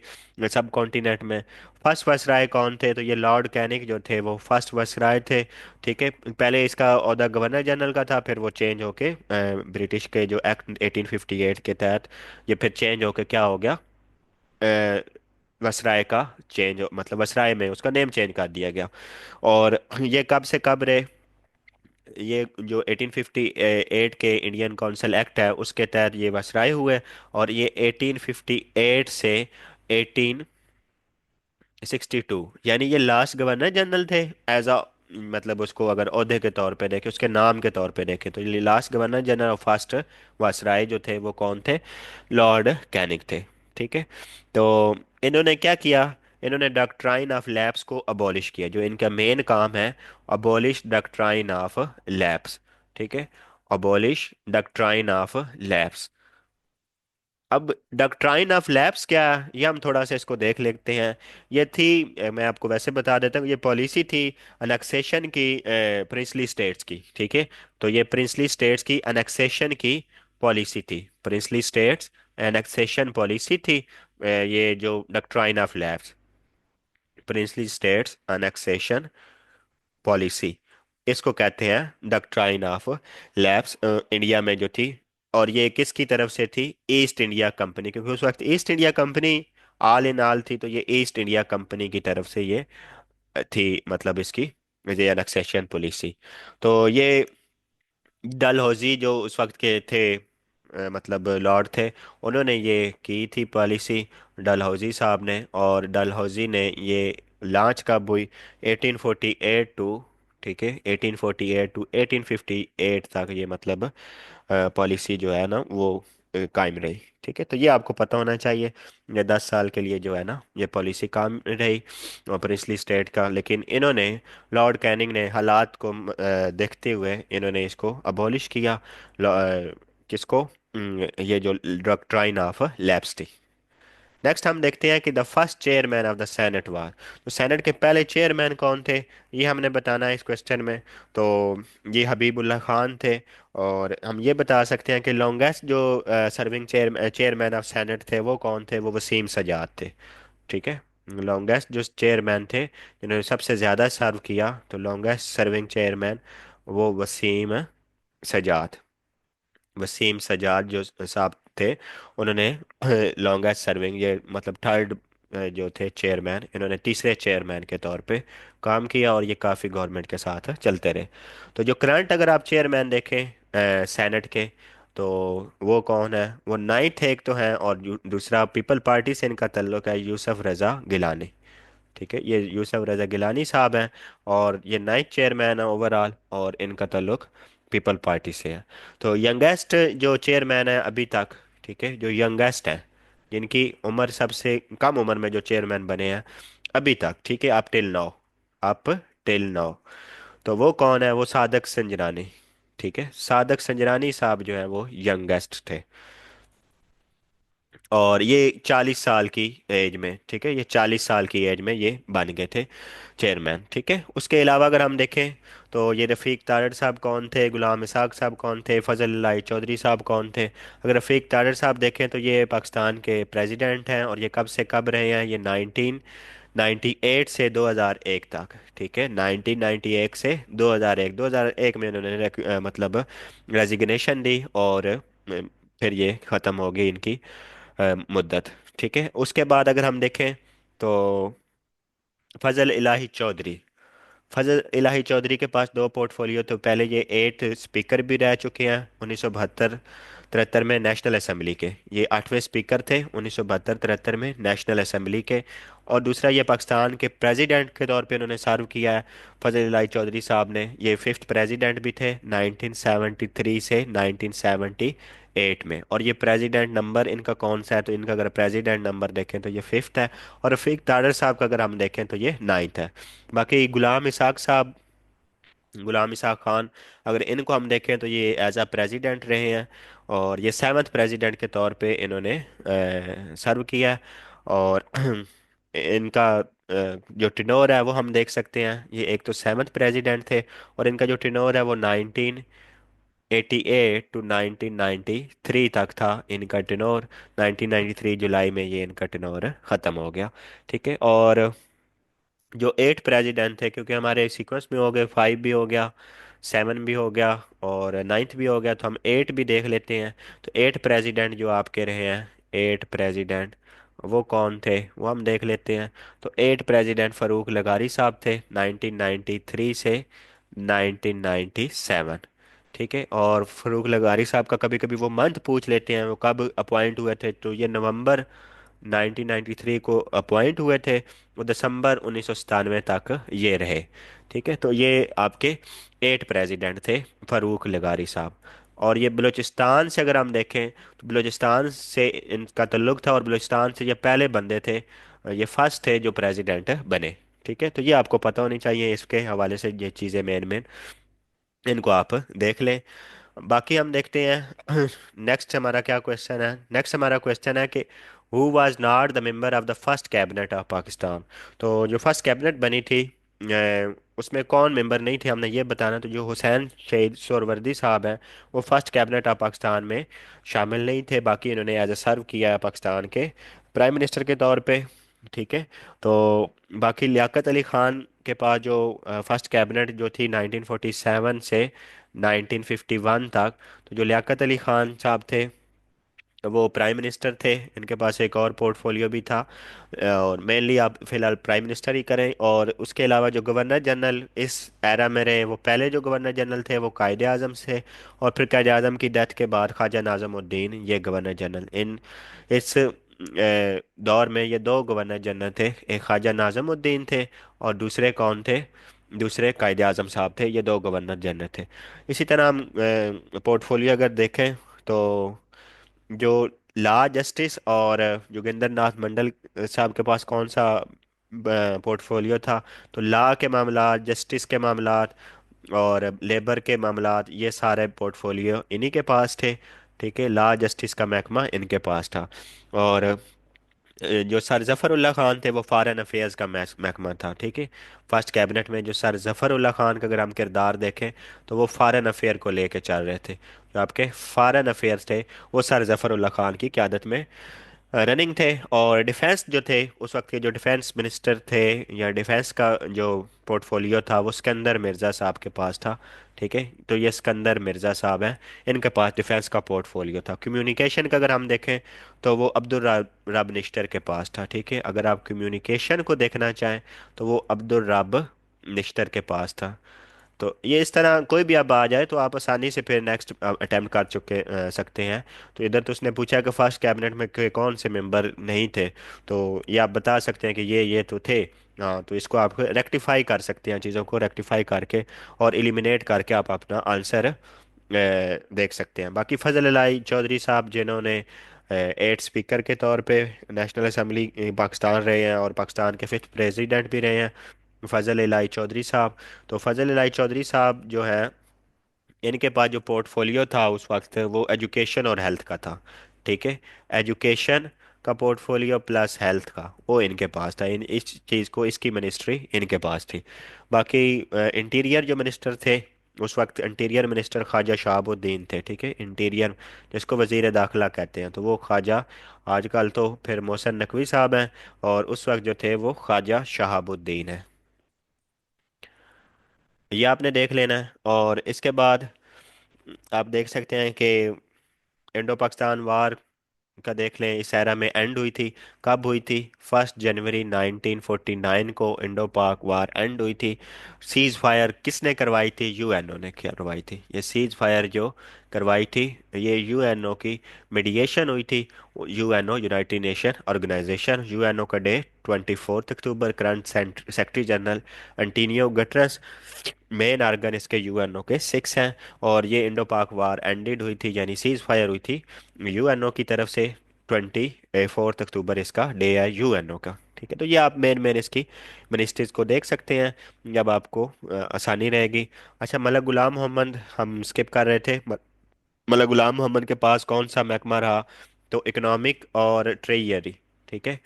सब कॉन्टिनेंट में। फर्स्ट वसराय कौन थे, तो ये लॉर्ड कैनिंग जो थे वो फर्स्ट वसराय थे। ठीक है, पहले इसका ओहदा गवर्नर जनरल का था, फिर वो चेंज होके ब्रिटिश के जो एक्ट 1858 के तहत ये फिर चेंज होके क्या हो गया, वसराय का चेंज, मतलब वसराय में उसका नेम चेंज कर दिया गया। और ये कब से कब रहे, ये जो 1858 के इंडियन काउंसिल एक्ट है उसके तहत ये वसराय हुए। और ये 1858 से 1862, यानी ये लास्ट गवर्नर जनरल थे एज अ, मतलब उसको अगर ओहदे के तौर पे देखें, उसके नाम के तौर पे देखें, तो ये लास्ट गवर्नर जनरल और फर्स्ट वायसराय जो थे वो कौन थे, लॉर्ड कैनिंग थे। ठीक है, तो इन्होंने क्या किया, इन्होंने डॉक्ट्राइन ऑफ लैप्स को अबॉलिश किया, जो इनका मेन काम है, अबॉलिश डॉक्ट्राइन ऑफ लैप्स। ठीक है, अबॉलिश डॉक्ट्राइन ऑफ लैप्स। अब डॉक्ट्राइन ऑफ लैप्स क्या है, ये हम थोड़ा सा इसको देख लेते हैं। ये थी, मैं आपको वैसे बता देता हूँ, ये पॉलिसी थी अनेक्सेशन की प्रिंसली स्टेट्स की। ठीक है, तो ये प्रिंसली स्टेट्स की अनेक्सेशन की पॉलिसी थी, प्रिंसली स्टेट्स एनेक्सेशन पॉलिसी थी। ये जो doctrine of lapse, princely states annexation policy, इसको कहते हैं डॉक्ट्राइन ऑफ लैप्स, इंडिया में जो थी। और ये किसकी तरफ से थी, ईस्ट इंडिया कंपनी, क्योंकि उस वक्त east India company all in all थी, तो ये ईस्ट इंडिया कंपनी की तरफ से ये थी, मतलब इसकी ये एनेक्सेशन पॉलिसी। तो ये डलहौजी जो उस वक्त के थे, मतलब लॉर्ड थे, उन्होंने ये की थी पॉलिसी, डलहौजी साहब ने। और डलहौजी ने ये लॉन्च कब हुई, 1848 टू, ठीक है, 1848 टू 1858 तक ये मतलब पॉलिसी जो है ना वो कायम रही। ठीक है, तो ये आपको पता होना चाहिए, ये 10 साल के लिए जो है ना ये पॉलिसी काम रही और प्रिंसली स्टेट का। लेकिन इन्होंने, लॉर्ड कैनिंग ने हालात को देखते हुए इन्होंने इसको अबॉलिश किया। किसको, ये जो डॉक्ट्राइन ऑफ लैप्स थी। नेक्स्ट हम देखते हैं कि the first chairman of the senate was, तो सेनेट के पहले चेयरमैन कौन थे, ये हमने बताना है इस क्वेश्चन में। तो ये हबीबुल्लाह खान थे। और हम ये बता सकते हैं कि लॉन्गेस्ट जो सर्विंग चेयरमैन ऑफ सेनेट थे वो कौन थे, वो वसीम सजाद थे। ठीक है, लॉन्गेस्ट जो चेयरमैन थे जिन्होंने सबसे ज़्यादा सर्व किया, तो लॉन्गेस्ट सर्विंग चेयरमैन वो वसीम सजाद, वसीम सजाद जो साहब थे, उन्होंने लॉन्गेस्ट सर्विंग, ये मतलब थर्ड जो थे चेयरमैन, इन्होंने तीसरे चेयरमैन के तौर पे काम किया और ये काफ़ी गवर्नमेंट के साथ चलते रहे। तो जो करंट अगर आप चेयरमैन देखें सेनेट के, तो वो कौन है, वो नाइन्थ एक तो हैं, और दूसरा पीपल पार्टी से इनका ताल्लुक है, यूसुफ रज़ा गिलानी। ठीक है, ये यूसुफ रज़ा गिलानी साहब हैं, और ये नाइन्थ चेयरमैन है ओवरऑल, और इनका ताल्लुक पीपल पार्टी से है। तो यंगेस्ट जो चेयरमैन है अभी तक, ठीक है, जो यंगेस्ट है, जिनकी उम्र सबसे कम उम्र में जो चेयरमैन बने हैं अभी तक, ठीक है, up till now, up till now, तो वो कौन है, वो सादक संजरानी। ठीक है, सादक संजरानी साहब जो है वो यंगेस्ट थे, और ये 40 साल की एज में, ठीक है, ये 40 साल की एज में ये बन गए थे चेयरमैन। ठीक है, उसके अलावा अगर हम देखें, तो ये रफ़ीक तारड़ साहब कौन थे, गुलाम इसाक साहब कौन थे, फजल लाई चौधरी साहब कौन थे। अगर रफ़ीक तारड़ साहब देखें तो ये पाकिस्तान के प्रेसिडेंट हैं, और ये कब से कब रहे हैं, ये 1998 से 2001 तक। ठीक है, 1998 से 2001, 2001 में इन्होंने मतलब रेजिग्नेशन दी, और फिर ये ख़त्म हो गई इनकी मुद्दत। ठीक है, उसके बाद अगर हम देखें, तो फजल इलाही चौधरी, फजल इलाही चौधरी के पास दो पोर्टफोलियो, तो पहले ये 8 स्पीकर भी रह चुके हैं 1972 73 में नेशनल असेंबली के, ये 8वें स्पीकर थे 1972 73 में नेशनल असेंबली के। और दूसरा ये पाकिस्तान के प्रेसिडेंट के तौर पे उन्होंने सर्व किया है, फजल इलाही चौधरी साहब ने, ये फिफ्थ प्रेसिडेंट भी थे 1973 से 1978 में। और ये प्रेसिडेंट नंबर इनका कौन सा है, तो इनका अगर प्रेसिडेंट नंबर देखें तो ये फिफ्थ है। और रफीक तारड़ साहब का अगर हम देखें तो ये नाइन्थ है। बाकी गुलाम इसहाक साहब, गुलाम इसहाक खान, अगर इनको हम देखें तो ये एज आ प्रेसिडेंट रहे हैं, और ये सेवन्थ प्रेसिडेंट के तौर पे इन्होंने सर्व किया है। और इनका जो टिनोर है वो हम देख सकते हैं। ये एक तो सेवन्थ प्रेसिडेंट थे, और इनका जो टिनोर है वो 1988 टू 1993 तक था इनका टिनोर। 1993 जुलाई में ये इनका टिनोर ख़त्म हो गया। ठीक है। और जो एट प्रेसिडेंट थे, क्योंकि हमारे सीक्वेंस में हो गए, फाइव भी हो गया, सेवन भी हो गया, और नाइन्थ भी हो गया, तो हम एट भी देख लेते हैं। तो एट प्रेसिडेंट जो आपके रहे हैं, एट प्रेसिडेंट वो कौन थे वो हम देख लेते हैं। तो एट प्रेसिडेंट फ़ारूक लगारी साहब थे 1993 से 1997। ठीक है। और फ़ारूक लगारी साहब का कभी कभी वो मंथ पूछ लेते हैं वो कब अपॉइंट हुए थे, तो ये नवंबर 1993 को अपॉइंट हुए थे। वो दिसंबर 1997 तक ये रहे। ठीक है। तो ये आपके एट प्रेसिडेंट थे, फारूक लगारी साहब। और ये बलूचिस्तान से अगर हम देखें, तो बलूचिस्तान से इनका ताल्लुक था, और बलूचिस्तान से ये पहले बंदे थे, ये फर्स्ट थे जो प्रेसिडेंट बने। ठीक है। तो ये आपको पता होनी चाहिए, इसके हवाले से ये चीज़ें मेन मेन इनको आप देख लें। बाकी हम देखते हैं नेक्स्ट हमारा क्या क्वेश्चन है। नेक्स्ट हमारा क्वेश्चन है कि who was not the member of the first cabinet of Pakistan. तो जो फर्स्ट कैबिनेट बनी थी, उसमें कौन मेंबर नहीं थे हमने ये बताना। तो जो हुसैन शहीद सोहरवर्दी साहब हैं, वो फर्स्ट कैबिनेट ऑफ पाकिस्तान में शामिल नहीं थे। बाकी इन्होंने एज ए सर्व किया है पाकिस्तान के प्राइम मिनिस्टर के तौर पे। ठीक है। तो बाकी लियाकत अली खान के पास जो फर्स्ट कैबिनेट जो थी 1947 से 1951 तक, तो जो लियाकत अली खान साहब थे वो प्राइम मिनिस्टर थे। इनके पास एक और पोर्टफोलियो भी था, और मेनली आप फिलहाल प्राइम मिनिस्टर ही करें। और उसके अलावा जो गवर्नर जनरल इस एरा में रहे, वो पहले जो गवर्नर जनरल थे वो कायदे आज़म से, और फिर कायदे आज़म की डेथ के बाद ख्वाजा नाज़मुद्दीन ये गवर्नर जनरल। इन इस दौर में ये दो गवर्नर जनरल थे, एक ख्वाजा नाज़मुद्दीन थे, और दूसरे कौन थे, दूसरे कायदे आज़म साहब थे। ये दो गवर्नर जनरल थे। इसी तरह हम पोर्टफोलियो अगर देखें, तो जो लॉ जस्टिस और जोगिंदर नाथ मंडल साहब के पास कौन सा पोर्टफोलियो था, तो लॉ के मामला, जस्टिस के मामला और लेबर के मामला, ये सारे पोर्टफोलियो इन्हीं के पास थे। ठीक है। लॉ जस्टिस का महकमा इनके पास था। और जो सर जफरुल्लाह खान थे वो फॉरेन अफेयर्स का महकमा था। ठीक है। फर्स्ट कैबिनेट में जो सर जफरुल्लाह खान का अगर हम किरदार देखें, तो वो फॉरेन अफेयर को लेके चल रहे थे। जो आपके फॉरेन अफेयर्स थे वो सर जफरुल्लाह खान की क़यादत में रनिंग थे। और डिफेंस जो थे, उस वक्त के जो डिफेंस मिनिस्टर थे, या डिफेंस का जो पोर्टफोलियो था, वो सिकंदर मिर्ज़ा साहब के पास था। ठीक है। तो ये सिकंदर मिर्ज़ा साहब हैं, इनके पास डिफेंस का पोर्टफोलियो था। कम्युनिकेशन का अगर हम देखें, तो वो अब्दुल रब निश्तर के पास था। ठीक है। अगर आप कम्युनिकेशन को देखना चाहें, तो वो अब्दुल रब निश्तर के पास था। तो ये इस तरह कोई भी अब आ जाए तो आप आसानी से फिर नेक्स्ट अटेम्प्ट कर सकते हैं। तो इधर तो उसने पूछा कि फर्स्ट कैबिनेट में कौन से मेंबर नहीं थे, तो ये आप बता सकते हैं कि ये तो थे। हाँ, तो इसको आप रेक्टिफाई कर सकते हैं, चीज़ों को रेक्टिफाई करके और एलिमिनेट करके आप अपना आंसर देख सकते हैं। बाकी फजल अलाई चौधरी साहब, जिन्होंने एट स्पीकर के तौर पे नेशनल असम्बली पाकिस्तान रहे हैं, और पाकिस्तान के फिफ्थ प्रेसिडेंट भी रहे हैं, फजल इलाही चौधरी साहब। तो फजल इलाही चौधरी साहब जो है, इनके पास जो पोर्टफोलियो था उस वक्त, वो एजुकेशन और हेल्थ का था। ठीक है। एजुकेशन का पोर्टफोलियो प्लस हेल्थ का, वो इनके पास था। इन इस चीज़ को, इसकी मिनिस्ट्री इनके पास थी। बाकी इंटीरियर जो मिनिस्टर थे उस वक्त, इंटीरियर मिनिस्टर ख्वाजा शहाबुद्दीन थे। ठीक है। इंटीरियर जिसको वजीर दाखिला कहते हैं, तो वो ख्वाजा, आजकल तो फिर मोहसिन नकवी साहब हैं, और उस वक्त जो थे वो ख्वाजा शहाबुद्दीन हैं। ये आपने देख लेना है। और इसके बाद आप देख सकते हैं कि इंडो पाकिस्तान वार का देख लें, इस एरा में एंड हुई थी। कब हुई थी? 1 जनवरी 1949 को इंडो पाक वार एंड हुई थी। सीज फायर किसने करवाई थी? यूएनओ ने करवाई थी। ये सीज फायर जो करवाई थी, ये यूएनओ की मीडिएशन हुई थी। UNO, united nation organisation, UNO का day 24 October. Current secretary general Antonio Guterres, main organ इसके यूएनओ के 6 हैं। और ये इंडो पाक वार एंडेड हुई थी, यानी सीज फायर हुई थी यूएनओ की तरफ से। 24 अक्टूबर इसका डे है यूएनओ का। ठीक है। तो ये आप मेन मेन इसकी मिनिस्ट्रीज को देख सकते हैं, जब आपको आसानी रहेगी। अच्छा, मलक गुलाम मोहम्मद हम स्किप कर रहे थे। मलक गुलाम मोहम्मद के पास कौन सा महकमा रहा? तो इकोनॉमिक और ट्रेजरी। ठीक है।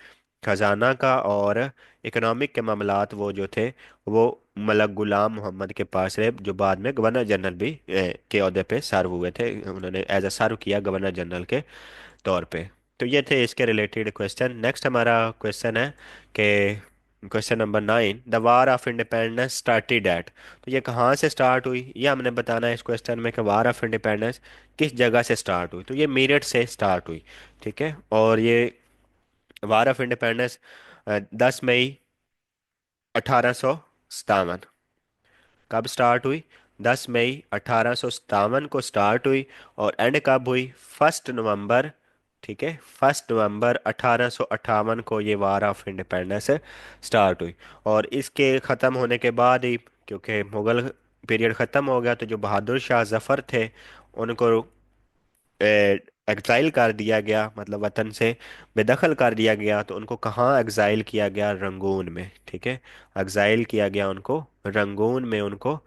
खजाना का और इकोनॉमिक के मामलात वो जो थे वो मलक गुलाम मोहम्मद के पास रहे, जो बाद में गवर्नर जनरल भी के ओहदे पे सर्व हुए थे। उन्होंने एज अ सर्व किया गवर्नर जनरल के तौर पे। तो ये थे इसके रिलेटेड क्वेश्चन। नेक्स्ट हमारा क्वेश्चन है कि question number 9, the war of independence started at. तो ये कहाँ से स्टार्ट हुई, ये हमने बताना है इस क्वेश्चन में कि वार ऑफ इंडिपेंडेंस किस जगह से स्टार्ट हुई। तो ये मेरठ से स्टार्ट हुई, ठीक है। और ये वार ऑफ इंडिपेंडेंस 10 मई 1857। कब स्टार्ट हुई? 10 मई 1857 को स्टार्ट हुई। और एंड कब हुई? 1 नवंबर, ठीक है, 1 नवंबर 1858 को ये वार ऑफ इंडिपेंडेंस स्टार्ट हुई। और इसके ख़त्म होने के बाद ही, क्योंकि मुगल पीरियड ख़त्म हो गया, तो जो बहादुर शाह जफ़र थे उनको एग्जाइल कर दिया गया, मतलब वतन से बेदखल कर दिया गया। तो उनको कहाँ एग्जाइल किया गया? रंगून में, ठीक है। एग्जाइल किया गया उनको रंगून में, उनको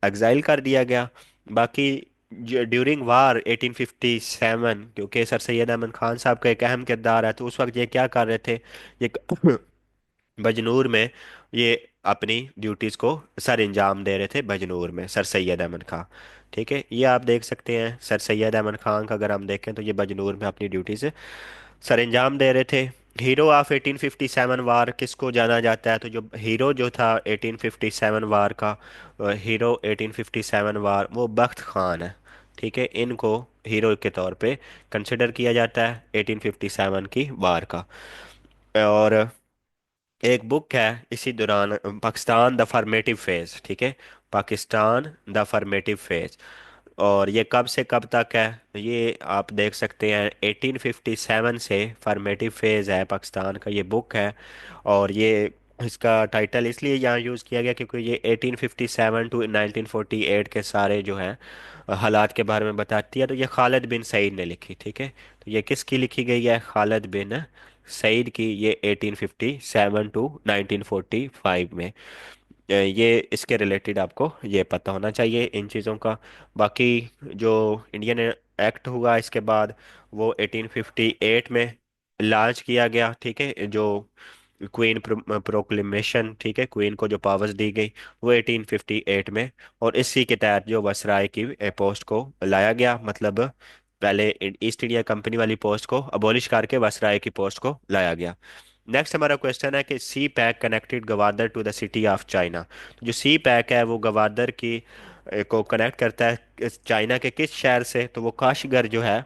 एग्जाइल कर दिया गया। बाकी ड्यूरिंग वार 1857, क्योंकि सर सैयद अहमद खान साहब का एक अहम किरदार है, तो उस वक्त ये क्या कर रहे थे? ये बजनूर में ये अपनी ड्यूटीज को सर अंजाम दे रहे थे, बजनूर में सर सैयद अहमद खान, ठीक है। ये आप देख सकते हैं सर सैयद अहमद खान का, अगर हम देखें तो ये बजनूर में अपनी ड्यूटी से सर अंजाम दे रहे थे। हीरो ऑफ 1857 वार किसको जाना जाता है? तो जो हीरो जो था 1857 वार का, हीरो 1857 वार, वो बख्त खान है, ठीक है। इनको हीरो के तौर पे कंसिडर किया जाता है 1857 की वार का। और एक बुक है इसी दौरान, पाकिस्तान द फॉर्मेटिव फेज, ठीक है, पाकिस्तान द फॉर्मेटिव फेज। और ये कब से कब तक है? ये आप देख सकते हैं 1857 से फॉर्मेटिव फेज है पाकिस्तान का, ये बुक है। और ये इसका टाइटल इसलिए यहाँ यूज़ किया गया क्योंकि ये 1857 टू 1948 के सारे जो हैं हालात के बारे में बताती है। तो ये खालिद बिन सईद ने लिखी, ठीक है। तो ये किसकी लिखी गई है? खालिद बिन सईद की, ये 1857 टू 1945 में। ये इसके रिलेटेड आपको ये पता होना चाहिए इन चीज़ों का। बाकी जो इंडियन एक्ट हुआ इसके बाद, वो 1858 में लॉन्च किया गया, ठीक है। जो क्वीन प्रोक्लेमेशन, ठीक है, क्वीन को जो पावर्स दी गई, वो 1858 में। और इसी के तहत जो वसराय की पोस्ट को लाया गया, मतलब पहले ईस्ट इंडिया कंपनी वाली पोस्ट को अबॉलिश करके वसराय की पोस्ट को लाया गया। नेक्स्ट हमारा क्वेश्चन है कि CPEC connected Gwadar to the city of China. तो जो सी पैक है वो गवादर की को कनेक्ट करता है चाइना के किस शहर से? तो वो काशगर जो है,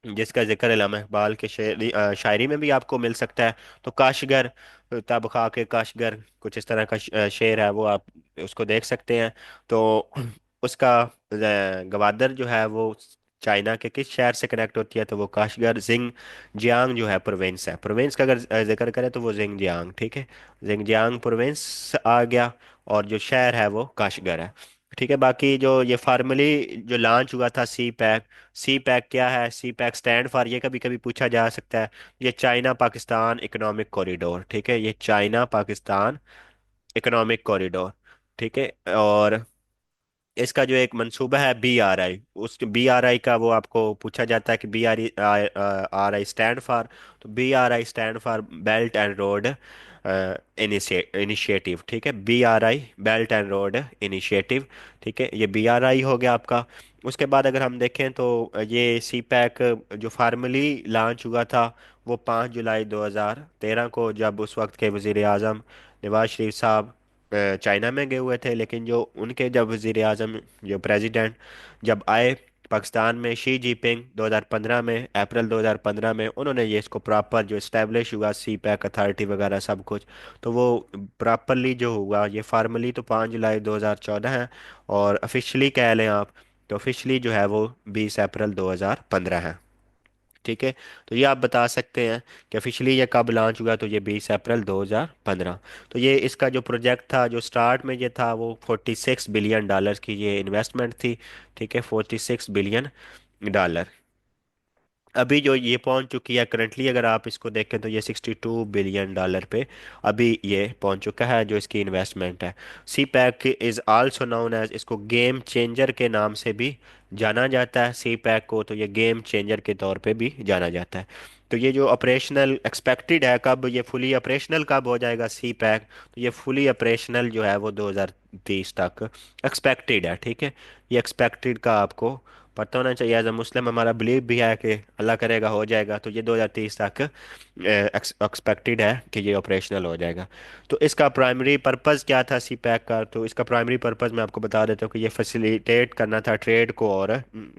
जिसका जिक्र अल्लामा इकबाल के शायरी में भी आपको मिल सकता है। तो काशगर, तब खा के काशगर, कुछ इस तरह का शेर है, वो आप उसको देख सकते हैं। तो उसका गवादर जो है वो चाइना के किस शहर से कनेक्ट होती है? तो वो काशगर, जिंग जियांग जो है प्रोविंस है, प्रोविंस का अगर जिक्र करें तो वो जिंग जियांग, ठीक है, जिंग जियांग प्रोविंस आ गया। और जो शहर है वो काशगर है, ठीक है। बाकी जो ये फार्मली जो लॉन्च हुआ था सी पैक, सी पैक क्या है? सी पैक स्टैंड फॉर, ये कभी कभी पूछा जा सकता है, ये चाइना पाकिस्तान इकोनॉमिक कॉरिडोर, ठीक है, ये चाइना पाकिस्तान इकोनॉमिक कॉरिडोर, ठीक है। और इसका जो एक मंसूबा है BRI, उस BRI का वो आपको पूछा जाता है कि BRI स्टैंड फॉर। तो BRI stand for belt and road initiative, ठीक है, BRI belt and road initiative, ठीक है, ये BRI हो गया आपका। उसके बाद अगर हम देखें तो ये सी पैक जो फार्मली लॉन्च हुआ था वो 5 जुलाई 2013 को, जब उस वक्त के वजीर आजम नवाज शरीफ साहब चाइना में गए हुए थे। लेकिन जो उनके जब वजीर आजम, जो प्रेसिडेंट जब आए पाकिस्तान में, शी जिनपिंग 2015 में, अप्रैल 2015 में, उन्होंने ये इसको प्रॉपर जो इस्टेब्लिश हुआ सी पैक अथॉरिटी वगैरह सब कुछ, तो वो प्रॉपरली जो हुआ, ये फार्मली तो 5 जुलाई 2014 है, और ऑफिशियली कह लें आप तो ऑफिशियली जो है वो 20 अप्रैल 2015 है, ठीक है। तो ये आप बता सकते हैं कि ऑफिशियली ये कब लॉन्च हुआ? तो ये 20 अप्रैल 2015। तो ये इसका जो प्रोजेक्ट था, जो स्टार्ट में ये था, वो 46 बिलियन डॉलर की ये इन्वेस्टमेंट थी, ठीक है, 46 बिलियन डॉलर। अभी जो ये पहुंच चुकी है करंटली, अगर आप इसको देखें तो ये 62 बिलियन डॉलर पे अभी ये पहुंच चुका है जो इसकी इन्वेस्टमेंट है। CPEC is also known as, इसको गेम चेंजर के नाम से भी जाना जाता है सी पैक को, तो ये गेम चेंजर के तौर पे भी जाना जाता है। तो ये जो ऑपरेशनल एक्सपेक्टेड है, कब ये फुली ऑपरेशनल कब हो जाएगा सी पैक, तो ये फुली ऑपरेशनल जो है वो 2030 तक एक्सपेक्टेड है, ठीक है। ये एक्सपेक्टेड का आपको पता होना चाहिए। एज अ मुस्लिम हमारा बिलीव भी है कि अल्लाह करेगा हो जाएगा, तो ये 2030 तक एक्सपेक्टेड है कि ये ऑपरेशनल हो जाएगा। तो इसका प्राइमरी पर्पस क्या था सी पैक का, तो इसका प्राइमरी पर्पस मैं आपको बता देता हूँ कि ये फैसिलिटेट करना था ट्रेड को, और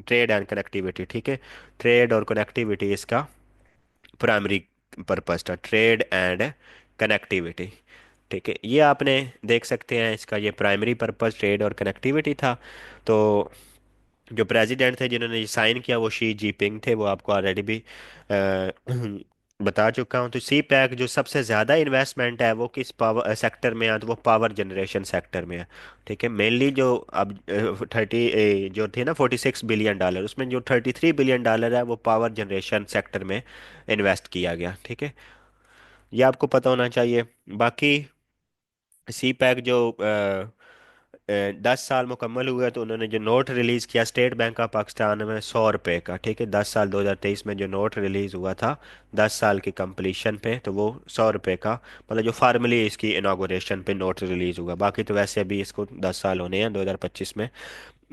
ट्रेड एंड कनेक्टिविटी, ठीक है। ट्रेड और कनेक्टिविटी इसका प्राइमरी पर्पस था, ट्रेड एंड कनेक्टिविटी, ठीक है। ये आपने देख सकते हैं, इसका ये प्राइमरी पर्पस ट्रेड और कनेक्टिविटी था। तो जो प्रेसिडेंट थे जिन्होंने ये साइन किया वो शी जिनपिंग थे, वो आपको ऑलरेडी भी बता चुका हूँ। तो सी पैक जो सबसे ज़्यादा इन्वेस्टमेंट है वो किस पावर सेक्टर में है, तो वो पावर जनरेशन सेक्टर में है, ठीक है। मेनली जो अब 30 जो थे ना $46 बिलियन, उसमें जो $33 बिलियन है वो पावर जनरेशन सेक्टर में इन्वेस्ट किया गया, ठीक है। ये आपको पता होना चाहिए। बाकी सी पैक जो 10 साल मुकम्मल हुए तो उन्होंने जो नोट रिलीज़ किया स्टेट बैंक ऑफ पाकिस्तान में 100 रुपये का, ठीक है। 10 साल 2023 में जो नोट रिलीज़ हुआ था 10 साल की कंप्लीशन पे, तो वो 100 रुपये का, मतलब जो फार्मली इसकी इनागोरेशन पे नोट रिलीज़ हुआ। बाकी तो वैसे अभी इसको 10 साल होने हैं 2025 में।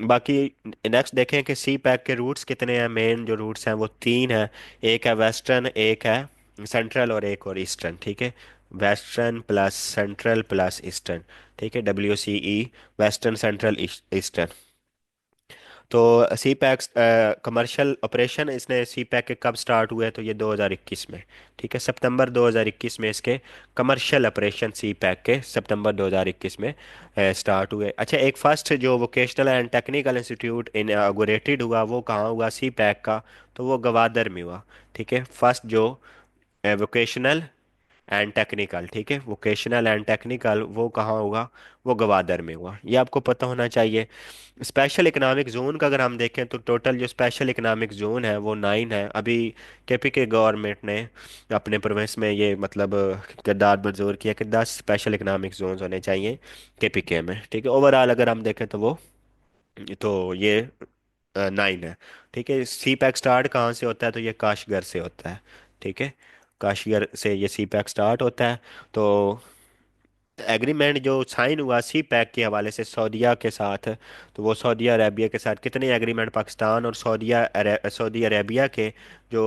बाकी नेक्स्ट देखें कि सी पैक के रूट्स कितने हैं। मेन जो रूट्स हैं वो तीन हैं, एक है वेस्टर्न, एक है सेंट्रल, और एक और ईस्टर्न, ठीक है। Western plus central plus eastern, ठीक है, WCE, वेस्टर्न सेंट्रल ईस्टर्न। तो सी पैक कमर्शियल ऑपरेशन इसने सी पैक के कब स्टार्ट हुए, तो ये 2021 में, ठीक है। सितंबर 2021 में इसके कमर्शियल ऑपरेशन सी पैक के सितंबर 2021 में स्टार्ट हुए। अच्छा, एक फर्स्ट जो vocational and technical institute inaugurated हुआ वो कहाँ हुआ सी पैक का, तो वो गवादर में हुआ, ठीक है। फर्स्ट जो वोकेशनल एंड टेक्निकल, ठीक है, वोकेशनल एंड टेक्निकल वो कहाँ होगा, वो गवादर में हुआ, ये आपको पता होना चाहिए। स्पेशल इकोनॉमिक जोन का अगर हम देखें तो टोटल जो स्पेशल इकोनॉमिक जोन है वो 9 है। अभी KPK गवर्नमेंट ने अपने प्रोविंस में ये मतलब किरदार मंजूर किया कि 10 स्पेशल इकोनॉमिक जोन होने चाहिए KPK में, ठीक है। ओवरऑल अगर हम देखें तो ये 9 है, ठीक है। सी पैक स्टार्ट कहाँ से होता है, तो ये काशगर से होता है, ठीक है। काशगर से ये सी पैक स्टार्ट होता है। तो एग्रीमेंट जो साइन हुआ सी पैक के हवाले से सऊदीया के साथ, तो वो सऊदी अरेबिया के साथ कितने एग्रीमेंट पाकिस्तान और सऊदी अरेबिया के जो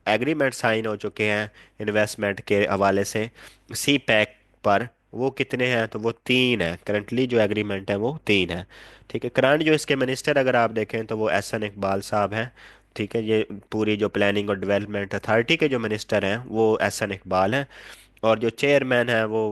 एग्रीमेंट साइन हो चुके हैं इन्वेस्टमेंट के हवाले से सी पैक पर, वो कितने हैं, तो वो तीन है। करंटली जो एग्रीमेंट है वो तीन है, ठीक है। करंट जो इसके मिनिस्टर अगर आप देखें तो वो एहसन इकबाल साहब हैं, ठीक है। ये पूरी जो प्लानिंग और डेवलपमेंट अथॉरिटी के जो मिनिस्टर हैं वो एहसन इकबाल हैं, और जो चेयरमैन है वो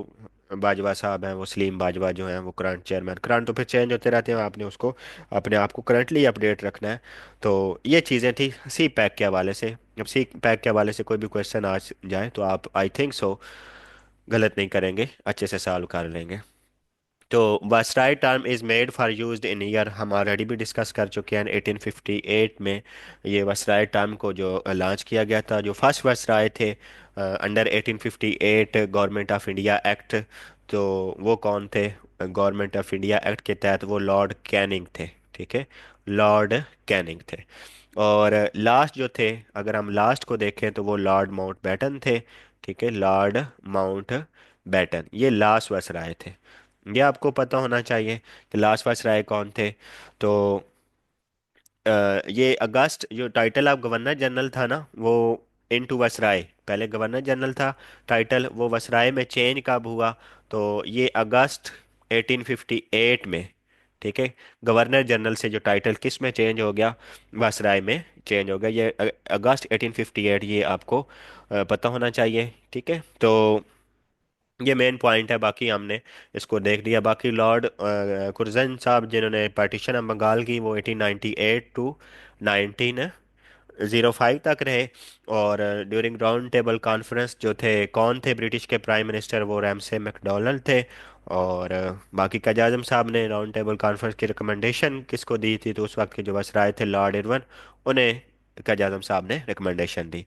बाजवा साहब हैं, वो सलीम बाजवा जो हैं वो करंट चेयरमैन। करंट तो फिर चेंज होते रहते हैं, आपने उसको अपने आप को करंटली अपडेट रखना है। तो ये चीज़ें थी सी पैक के हवाले से। अब सी पैक के हवाले से कोई भी क्वेश्चन आ जाए तो आप आई थिंक सो गलत नहीं करेंगे, अच्छे से सॉल्व कर लेंगे। तो viceroy term is made for used in year, हम ऑलरेडी भी डिस्कस कर चुके हैं। 1858 में ये वायसराय टर्म को जो लॉन्च किया गया था। जो फर्स्ट वायसराय थे under 1858 government of India act, तो वो कौन थे, गवर्नमेंट ऑफ इंडिया एक्ट के तहत वो लॉर्ड कैनिंग थे, ठीक है, लॉर्ड कैनिंग थे। और लास्ट जो थे, अगर हम लास्ट को देखें तो वो लॉर्ड माउंट बैटन थे, ठीक है, लॉर्ड माउंट बैटन, ये लास्ट वायसराय थे। ये आपको पता होना चाहिए कि लास्ट वायसराय कौन थे। तो ये अगस्त जो टाइटल ऑफ गवर्नर जनरल था ना वो इनटू वसराय, पहले गवर्नर जनरल था टाइटल, वो वसराय में चेंज कब हुआ, तो ये अगस्त 1858 में, ठीक है। गवर्नर जनरल से जो टाइटल किस में चेंज हो गया, वसराय में चेंज हो गया, ये अगस्त 1858, ये आपको पता होना चाहिए, ठीक है। तो ये मेन पॉइंट है, बाकी हमने इसको देख लिया। बाकी लॉर्ड कुर्जन साहब जिन्होंने पार्टीशन ऑफ बंगाल की, वो 1898 टू 1905 तक रहे। और ड्यूरिंग राउंड टेबल कॉन्फ्रेंस जो थे, कौन थे ब्रिटिश के प्राइम मिनिस्टर, वो रैमसे मैकडोनल्ड थे। और बाकी कायद आज़म साहब ने राउंड टेबल कॉन्फ्रेंस की रिकमेंडेशन किसको दी थी, तो उस वक्त के जो वसराय थे लॉर्ड इरविन, उन्हें कायद आज़म साहब ने रिकमेंडेशन दी।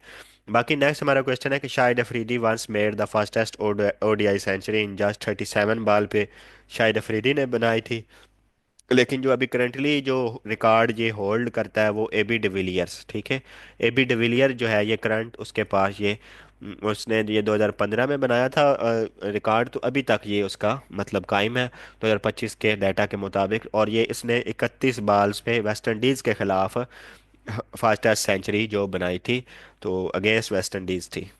बाकी नेक्स्ट हमारा क्वेश्चन है कि Shahid Afridi once made the fastest ODI century in just 37 ball पे शाहिद अफरीदी ने बनाई थी। लेकिन जो अभी करंटली जो रिकॉर्ड ये होल्ड करता है वो एबी डिविलियर्स, ठीक है। एबी डिविलियर जो है ये करंट उसके पास ये उसने ये 2015 में बनाया था रिकॉर्ड, तो अभी तक ये उसका मतलब कायम है 2025 के डाटा के मुताबिक। और ये इसने 31 बॉल्स पे वेस्ट इंडीज़ के खिलाफ फास्टेस्ट सेंचुरी जो बनाई थी, तो अगेंस्ट वेस्ट इंडीज़ थी,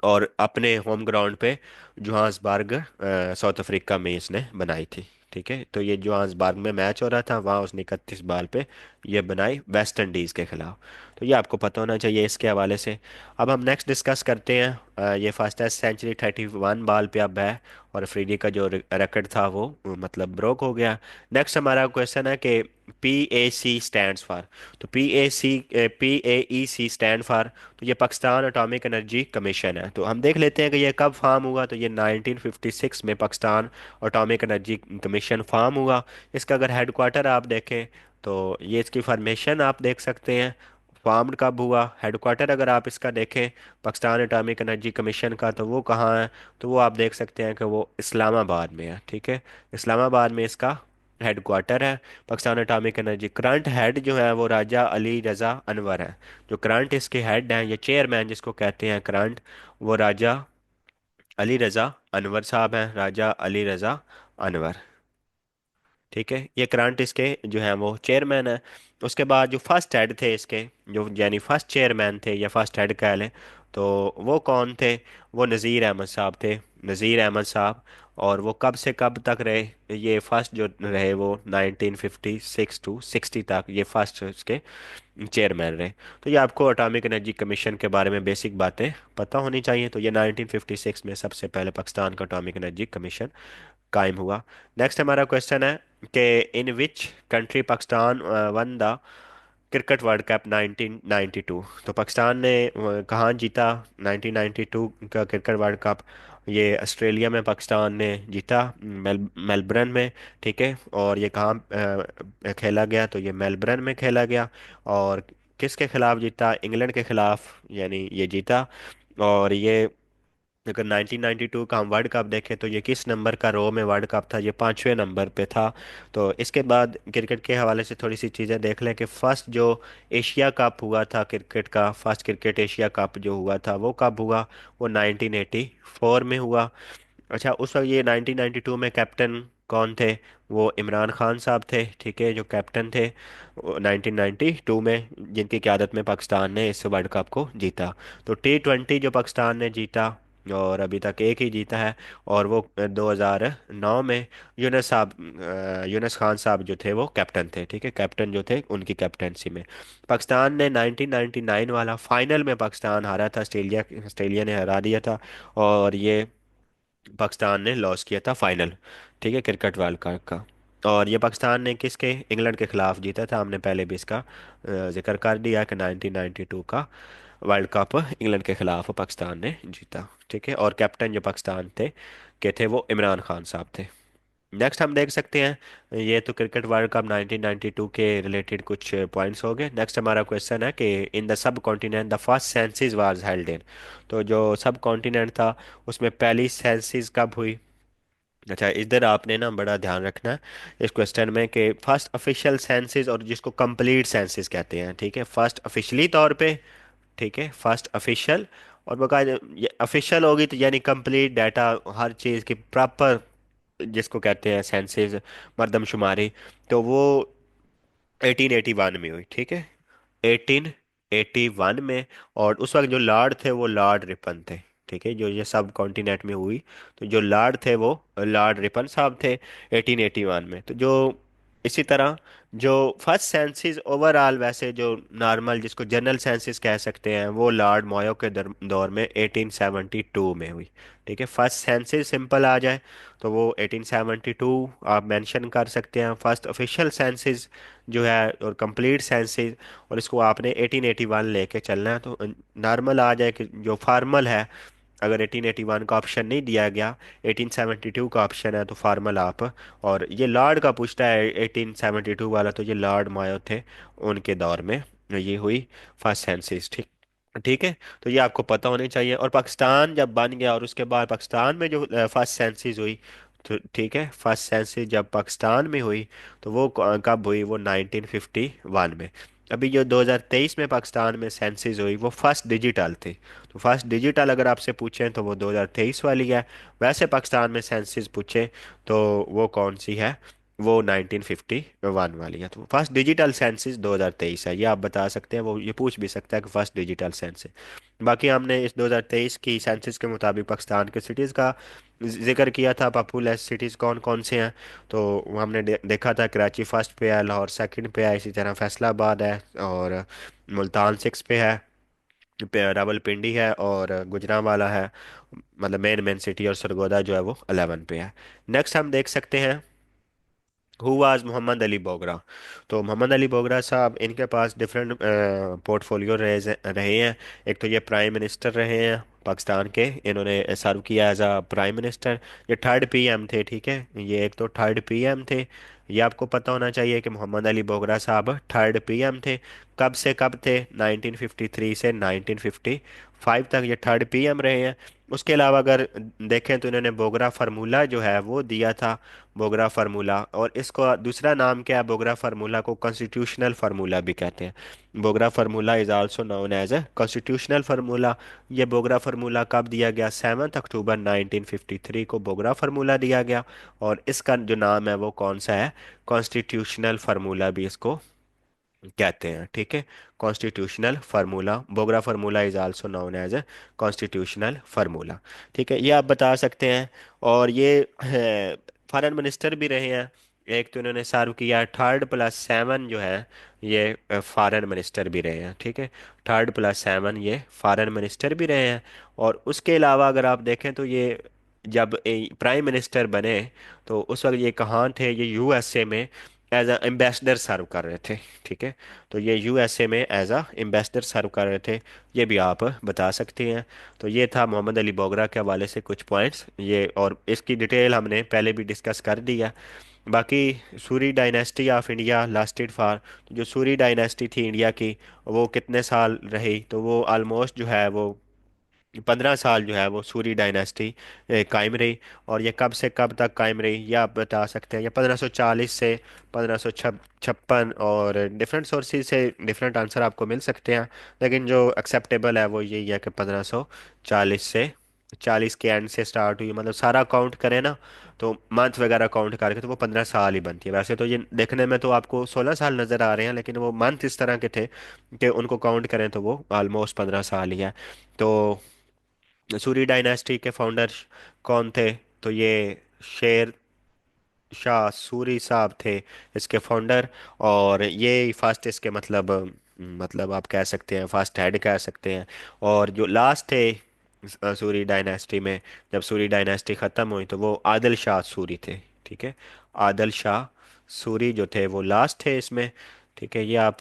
और अपने होम ग्राउंड पे जोहान्सबर्ग साउथ अफ्रीका में इसने बनाई थी। ठीक है, तो ये जोहान्सबर्ग में मैच हो रहा था, वहाँ उसने 31 बॉल पे ये बनाई वेस्ट इंडीज़ के खिलाफ। तो ये आपको पता होना चाहिए इसके हवाले से। अब हम नेक्स्ट डिस्कस करते हैं ये फास्टेस्ट सेंचुरी 31 बॉल पे अब है, और अफरीदी का जो रिकॉर्ड था वो मतलब ब्रोक हो गया। नेक्स्ट हमारा क्वेश्चन है कि PAC स्टैंड्स फॉर, तो PAEC स्टैंड फॉर, तो ये पाकिस्तान एटॉमिक एनर्जी कमीशन है। तो हम देख लेते हैं कि ये कब फार्म हुआ। तो ये 1956 में Pakistan atomic energy commission form हुआ। इसका अगर हेड क्वार्टर आप देखें तो ये इसकी फॉर्मेशन आप देख सकते हैं। फार्म कब हुआ, हेड क्वार्टर अगर आप इसका देखें पाकिस्तान एटॉमिक एनर्जी कमीशन का, तो वो कहाँ है, तो वो आप देख सकते हैं कि वो इस्लामाबाद में है। ठीक है, इस्लामाबाद में इसका हेड क्वार्टर है Pakistan atomic energy. Current head जो है वो राजा अली रज़ा अनवर है। जो करंट इसके हेड हैं, ये चेयरमैन जिसको कहते हैं करंट, वो राजा अली रज़ा अनवर साहब हैं, राजा अली रज़ा अनवर। ठीक है, ये करंट इसके जो है वो चेयरमैन है। उसके बाद जो फर्स्ट हेड थे इसके, जो यानी फर्स्ट चेयरमैन थे या फर्स्ट हेड कह लें, तो वो कौन थे, वो नज़ीर अहमद साहब थे, नज़ीर अहमद साहब। और वो कब से कब तक रहे, ये फर्स्ट जो रहे वो 1956 टू 60 तक ये फर्स्ट इसके चेयरमैन रहे। तो ये आपको अटॉमिक एनर्जी कमीशन के बारे में बेसिक बातें पता होनी चाहिए। तो ये 1956 में सबसे पहले पाकिस्तान का अटॉमिक एनर्जी कमीशन कायम हुआ। नेक्स्ट हमारा क्वेश्चन है कि in which country Pakistan won the cricket world cup 1992, तो पाकिस्तान ने कहाँ जीता 1992 का क्रिकेट वर्ल्ड कप। ये ऑस्ट्रेलिया में पाकिस्तान ने जीता, मेलबर्न में। ठीक है, और ये कहाँ खेला गया, तो ये मेलबर्न में खेला गया। और किसके खिलाफ जीता, इंग्लैंड के खिलाफ यानी ये जीता। और ये अगर 1992 का हम वर्ल्ड कप देखें तो ये किस नंबर का रो में वर्ल्ड कप था, ये 5वें नंबर पे था। तो इसके बाद क्रिकेट के हवाले से थोड़ी सी चीज़ें देख लें कि फर्स्ट जो एशिया कप हुआ था क्रिकेट का, फर्स्ट क्रिकेट एशिया कप जो हुआ था वो कब हुआ, वो 1984 में हुआ। अच्छा, उस वक्त ये 1992 में कैप्टन कौन थे, वो इमरान खान साहब थे। ठीक है, जो कैप्टन थे 1992 में, जिनकी क़यादत में पाकिस्तान ने इस वर्ल्ड कप को जीता। तो T20 जो पाकिस्तान ने जीता, और अभी तक एक ही जीता है, और वो 2009 में यूनस साहब यूनस खान साहब जो थे वो कैप्टन थे। ठीक है, कैप्टन जो थे उनकी कैप्टनसी में पाकिस्तान ने 1999 वाला फाइनल में पाकिस्तान हारा था, ऑस्ट्रेलिया ऑस्ट्रेलिया ने हरा दिया था। और ये पाकिस्तान ने लॉस किया था फाइनल, ठीक है, क्रिकेट वर्ल्ड कप का। और ये पाकिस्तान ने किसके, इंग्लैंड के खिलाफ जीता था। हमने पहले भी इसका जिक्र कर दिया कि 1992 का वर्ल्ड कप इंग्लैंड के खिलाफ पाकिस्तान ने जीता। ठीक है, और कैप्टन जो पाकिस्तान के थे वो इमरान खान साहब थे। नेक्स्ट हम देख सकते हैं, ये तो क्रिकेट वर्ल्ड कप 1992 के रिलेटेड कुछ पॉइंट्स हो गए। नेक्स्ट हमारा क्वेश्चन है कि in the subcontinent the first census was held in, तो जो सब कॉन्टिनेंट था उसमें पहली सेंसिस कब हुई। अच्छा, इधर आपने ना बड़ा ध्यान रखना है इस क्वेश्चन में कि फर्स्ट ऑफिशियल सेंसिस और जिसको कंप्लीट सेंसिस कहते हैं। ठीक है, फर्स्ट ऑफिशियली तौर पे, ठीक है, फर्स्ट ऑफिशियल, और बकायदा ये ऑफिशियल होगी तो यानी कंप्लीट डाटा, हर चीज़ की प्रॉपर जिसको कहते हैं सेंसिस, मरदमशुमारी, तो वो 1881 में हुई। ठीक है, 1881 में। और उस वक्त जो लॉर्ड थे वो लॉर्ड रिपन थे। ठीक है, जो ये सब कॉन्टिनेंट में हुई, तो जो लॉर्ड थे वो लॉर्ड रिपन साहब थे 1881 में। तो जो इसी तरह जो फर्स्ट सेंसिस ओवरऑल, वैसे जो नॉर्मल जिसको जनरल सेंसिस कह सकते हैं, वो लॉर्ड मोयो के दौर में 1872 में हुई। ठीक है, फर्स्ट सेंसिस सिंपल आ जाए तो वो 1872 आप मेंशन कर सकते हैं फर्स्ट ऑफिशियल सेंसिस जो है, और कंप्लीट सेंसिस, और इसको आपने 1881 लेके चलना है। तो नॉर्मल आ जाए कि जो फार्मल है, अगर 1881 का ऑप्शन नहीं दिया गया, 1872 का ऑप्शन है, तो फार्मल आप। और ये लॉर्ड का पूछता है 1872 वाला, तो ये लॉर्ड मायो थे, उनके दौर में ये हुई फर्स्ट सेंसिस। ठीक ठीक है, तो ये आपको पता होनी चाहिए। और पाकिस्तान जब बन गया और उसके बाद पाकिस्तान में जो फर्स्ट सेंसिस हुई, तो ठीक है, फर्स्ट सेंसस जब पाकिस्तान में हुई तो वो कब हुई, वो 1951 में। अभी जो 2023 में पाकिस्तान में सेंसस हुई वो फर्स्ट डिजिटल थी। तो फर्स्ट डिजिटल अगर आपसे पूछें तो वो 2023 वाली है। वैसे पाकिस्तान में सेंसस पूछे तो वो कौन सी है, वो 1951 वाली है। तो फर्स्ट डिजिटल सेंसस 2023 है, ये आप बता सकते हैं, वो ये पूछ भी सकता है कि फर्स्ट डिजिटल सेंसस। बाकी हमने इस 2023 की सेंसस के मुताबिक पाकिस्तान के सिटीज़ का जिक्र किया था, पॉपुलस सिटीज़ कौन कौन से हैं। तो वो हमने देखा था कराची फर्स्ट पे है, लाहौर सेकंड पे है, इसी तरह फैसलाबाद है, और मुल्तान सिक्स पे है, रावलपिंडी है, और गुजरांवाला है, मतलब मेन मेन सिटी, और सरगोदा जो है वो 11 पे है। नेक्स्ट हम देख सकते हैं हु वाज मोहम्मद अली बोगरा। तो मोहम्मद अली बोगरा साहब, इनके पास डिफरेंट पोर्टफोलियो रहे हैं। एक तो ये प्राइम मिनिस्टर रहे हैं पाकिस्तान के, इन्होंने सर्व किया एज अ प्राइम मिनिस्टर। ये थर्ड पीएम थे, ठीक है, ये एक तो थर्ड पीएम थे। ये आपको पता होना चाहिए कि मोहम्मद अली बोगरा साहब थर्ड पीएम थे। कब से कब थे, 1953 से 1955 तक ये थर्ड पीएम रहे हैं। उसके अलावा अगर देखें तो इन्होंने बोगरा फार्मूला जो है वो दिया था, बोगरा फार्मूला। और इसको दूसरा नाम क्या है, बोगरा फार्मूला को कॉन्स्टिट्यूशनल फार्मूला भी कहते हैं। Bogra formula is also known as a constitutional formula. ये बोगरा फार्मूला कब दिया गया, 7 अक्टूबर 1953 को बोगरा फार्मूला दिया गया। और इसका जो नाम है वो कौन सा है, कॉन्स्टिट्यूशनल फार्मूला भी इसको कहते हैं, ठीक है। Constitutional formula, Bogra formula is also known as a constitutional formula, ठीक है, ये आप बता सकते हैं। और ये फॉरेन मिनिस्टर भी रहे हैं। एक तो इन्होंने सर्व किया, थर्ड प्लस सेवन जो है ये फॉरेन मिनिस्टर भी रहे हैं, ठीक है। थर्ड प्लस सेवन ये फॉरेन मिनिस्टर भी रहे हैं। और उसके अलावा अगर आप देखें तो ये जब प्राइम मिनिस्टर बने तो उस वक्त ये कहाँ थे, ये यूएसए में एज अ एम्बेसडर सर्व कर रहे थे, ठीक है। तो ये यूएसए में एज अ एम्बेसडर सर्व कर रहे थे, ये भी आप बता सकते हैं। तो ये था मोहम्मद अली बोगरा के हवाले से कुछ पॉइंट्स ये, और इसकी डिटेल हमने पहले भी डिस्कस कर दिया। बाकी Suri dynasty of India lasted for, जो सूरी डायनेस्टी थी इंडिया की, वो कितने साल रही, तो वो ऑलमोस्ट जो है वो 15 साल जो है वो सूरी डायनेस्टी कायम रही। और ये कब से कब तक कायम रही, ये आप बता सकते हैं। ये 1540 से 1556, और डिफरेंट सोर्सेज से डिफरेंट आंसर आपको मिल सकते हैं, लेकिन जो एक्सेप्टेबल है वो यही है कि 1540 से 40 के एंड से स्टार्ट हुई, मतलब सारा काउंट करें ना, तो मंथ वगैरह काउंट करके तो वो 15 साल ही बनती है। वैसे तो ये देखने में तो आपको 16 साल नज़र आ रहे हैं, लेकिन वो मंथ इस तरह के थे कि उनको काउंट करें तो वो ऑलमोस्ट 15 साल ही है। तो सूरी डायनेस्टी के फाउंडर कौन थे, तो ये शेर शाह सूरी साहब थे इसके फाउंडर। और ये फर्स्ट इसके मतलब आप कह सकते हैं फर्स्ट हेड कह सकते हैं। और जो लास्ट थे सूरी डायनेस्टी में, जब सूरी डायनेस्टी ख़त्म हुई तो वो आदिल शाह सूरी थे, ठीक है। आदिल शाह सूरी जो थे वो लास्ट थे इसमें, ठीक है। ये आप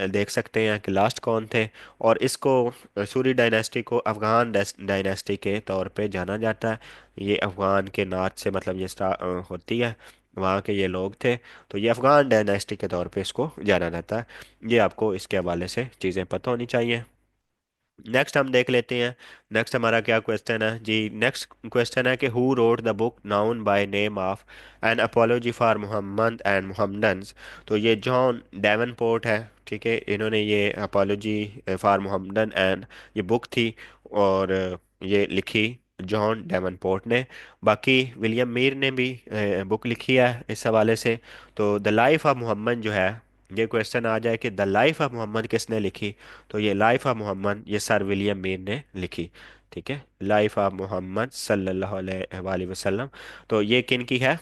देख सकते हैं कि लास्ट कौन थे। और इसको सूरी डायनेस्टी को अफ़गान डायनेस्टी के तौर पे जाना जाता है। ये अफ़गान के नाच से मतलब ये होती है, वहाँ के ये लोग थे। तो ये अफ़गान डायनेस्टी के तौर पे इसको जाना जाता है। ये आपको इसके हवाले से चीज़ें पता होनी चाहिए। नेक्स्ट हम देख लेते हैं। नेक्स्ट हमारा क्या क्वेश्चन है जी, नेक्स्ट क्वेश्चन है कि who wrote the book known by name of an apology for Mohammed and Mohammedans. तो ये जॉन डेवनपोर्ट है, ठीक है, इन्होंने ये अपोलॉजी फॉर मोहम्मदन एंड ये बुक थी, और ये लिखी जॉन डेवनपोर्ट ने। बाकी विलियम मीर ने भी बुक लिखी है इस हवाले से। तो द लाइफ ऑफ मोहम्मद जो है, ये क्वेश्चन आ जाए कि द लाइफ ऑफ मोहम्मद किसने लिखी, तो ये लाइफ ऑफ मोहम्मद ये सर विलियम मीर ने लिखी, ठीक है। लाइफ ऑफ मोहम्मद सल्लल्लाहु अलैहि वसल्लम, तो ये किन की है,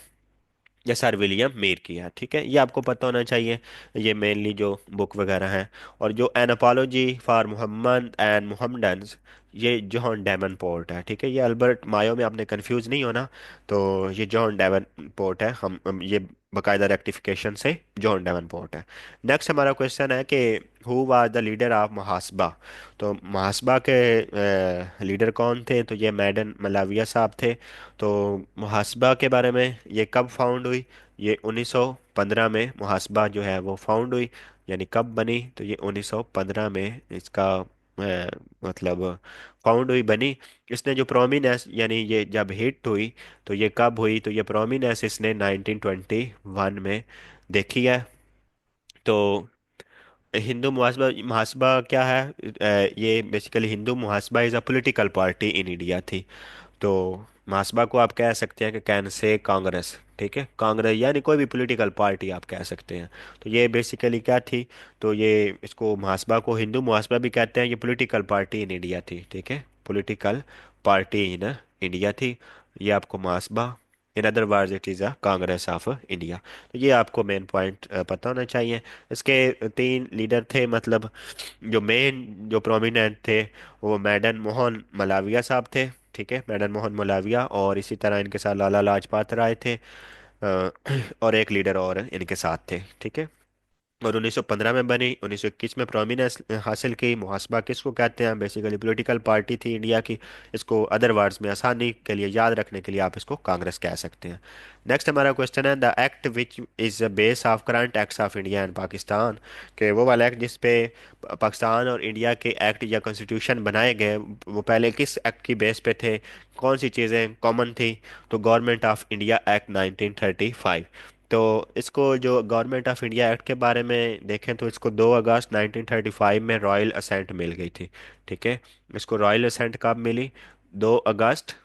या सर विलियम मीर की है, ठीक है, ये आपको पता होना चाहिए। ये मेनली जो बुक वगैरह हैं। और जो एनापोलॉजी फॉर मोहम्मद एंड मोहम्मडन्स, ये जॉन डेवनपोर्ट है, ठीक है। ये अल्बर्ट मायो में आपने कंफ्यूज नहीं होना। तो ये जॉन डेवनपोर्ट है, हम ये बाकायदा रेक्टिफिकेशन से जॉन डेवनपोर्ट है। नेक्स्ट हमारा क्वेश्चन है कि who was the leader of Mahasabha. तो मुहासबा के लीडर कौन थे, तो ये मैडन मलाविया साहब थे। तो मुहासबा के बारे में ये कब फाउंड हुई, ये 1915 में मुहासबा जो है वो फाउंड हुई। यानी कब बनी, तो ये 1915 में इसका मतलब फाउंड हुई, बनी। इसने जो प्रोमिनेंस यानी ये जब हिट हुई तो ये कब हुई, तो ये प्रोमिनेंस इसने 1921 में देखी है। तो हिंदू मुहासबा मुहासबा क्या है, ये basically Hindu Mahasabha is a political party in India थी। तो महासपा को आप कह सकते हैं कि कैन से कांग्रेस, ठीक है, कांग्रेस यानी कोई भी पॉलिटिकल पार्टी आप कह सकते हैं। तो ये बेसिकली क्या थी, तो ये इसको महासपा को हिंदू महासपा भी कहते हैं, ये पॉलिटिकल पार्टी इन इंडिया थी, ठीक है, पॉलिटिकल पार्टी इन इंडिया थी। ये आपको Mahasabha, in other words it is a congress of India. तो ये आपको मेन पॉइंट पता होना चाहिए। इसके तीन लीडर थे, मतलब जो मेन जो प्रोमिनेंट थे वो मदन मोहन मलाविया साहब थे, ठीक है, मदन मोहन मलाविया। और इसी तरह इनके साथ लाला लाजपत राय थे, और एक लीडर और इनके साथ थे, ठीक है। और 1915 में बनी, 1921 में प्रोमिनेंस हासिल की। मुहासबा किसको कहते हैं, बेसिकली पॉलिटिकल पार्टी थी इंडिया की। इसको अदर वर्ड्स में आसानी के लिए याद रखने के लिए आप इसको कांग्रेस कह सकते हैं। नेक्स्ट हमारा क्वेश्चन है, the act which is the base of current acts of India and Pakistan, कि वो वाला एक्ट जिस पे पाकिस्तान और इंडिया के एक्ट या कॉन्स्टिट्यूशन बनाए गए, वो पहले किस एक्ट की बेस पे थे, कौन सी चीज़ें कॉमन थी। तो गवर्नमेंट ऑफ इंडिया एक्ट 1935। तो इसको जो गवर्नमेंट ऑफ इंडिया एक्ट के बारे में देखें तो इसको 2 अगस्त 1935 में रॉयल असेंट मिल गई थी, ठीक है। इसको रॉयल असेंट कब मिली, 2 अगस्त।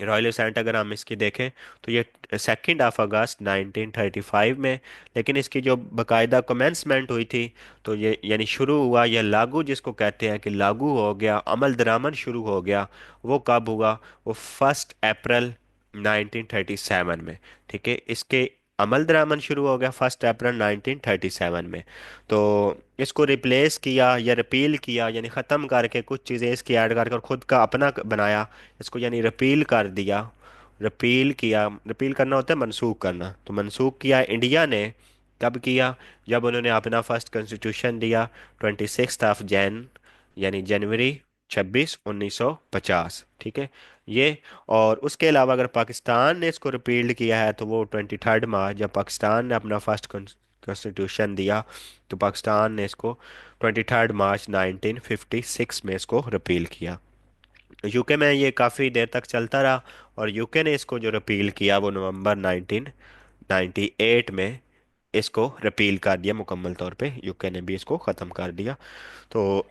रॉयल असेंट अगर हम इसकी देखें तो ये 2 अगस्त 1935 में। लेकिन इसकी जो बाकायदा कमेंसमेंट हुई थी, तो ये यानी शुरू हुआ या लागू जिसको कहते हैं कि लागू हो गया, अमल दरामद शुरू हो गया, वो कब हुआ, वो 1 अप्रैल 1937 में, ठीक है। इसके अमल दरामद शुरू हो गया 1 अप्रैल 1937 में। तो इसको रिप्लेस किया या रिपील किया, यानी ख़त्म करके कुछ चीज़ें इसकी ऐड करके और ख़ुद का अपना बनाया, इसको यानी रिपील कर दिया। रिपील किया, रिपील करना होता है मनसूख करना, तो मनसूख किया इंडिया ने। कब किया, जब उन्होंने अपना फर्स्ट कॉन्स्टिट्यूशन दिया 26 जैन, यानी जनवरी 26 1950, ठीक है। ये, और उसके अलावा अगर पाकिस्तान ने इसको रिपील्ड किया है तो वो 23 मार्च, जब पाकिस्तान ने अपना फर्स्ट कॉन्स्टिट्यूशन दिया, तो पाकिस्तान ने इसको 23 मार्च 1956 में इसको रिपील किया। यूके में ये काफ़ी देर तक चलता रहा, और यूके ने इसको जो रिपील किया वो नवंबर 1998 में इसको रिपील कर दिया मुकम्मल तौर पे, यूके ने भी इसको ख़त्म कर दिया। तो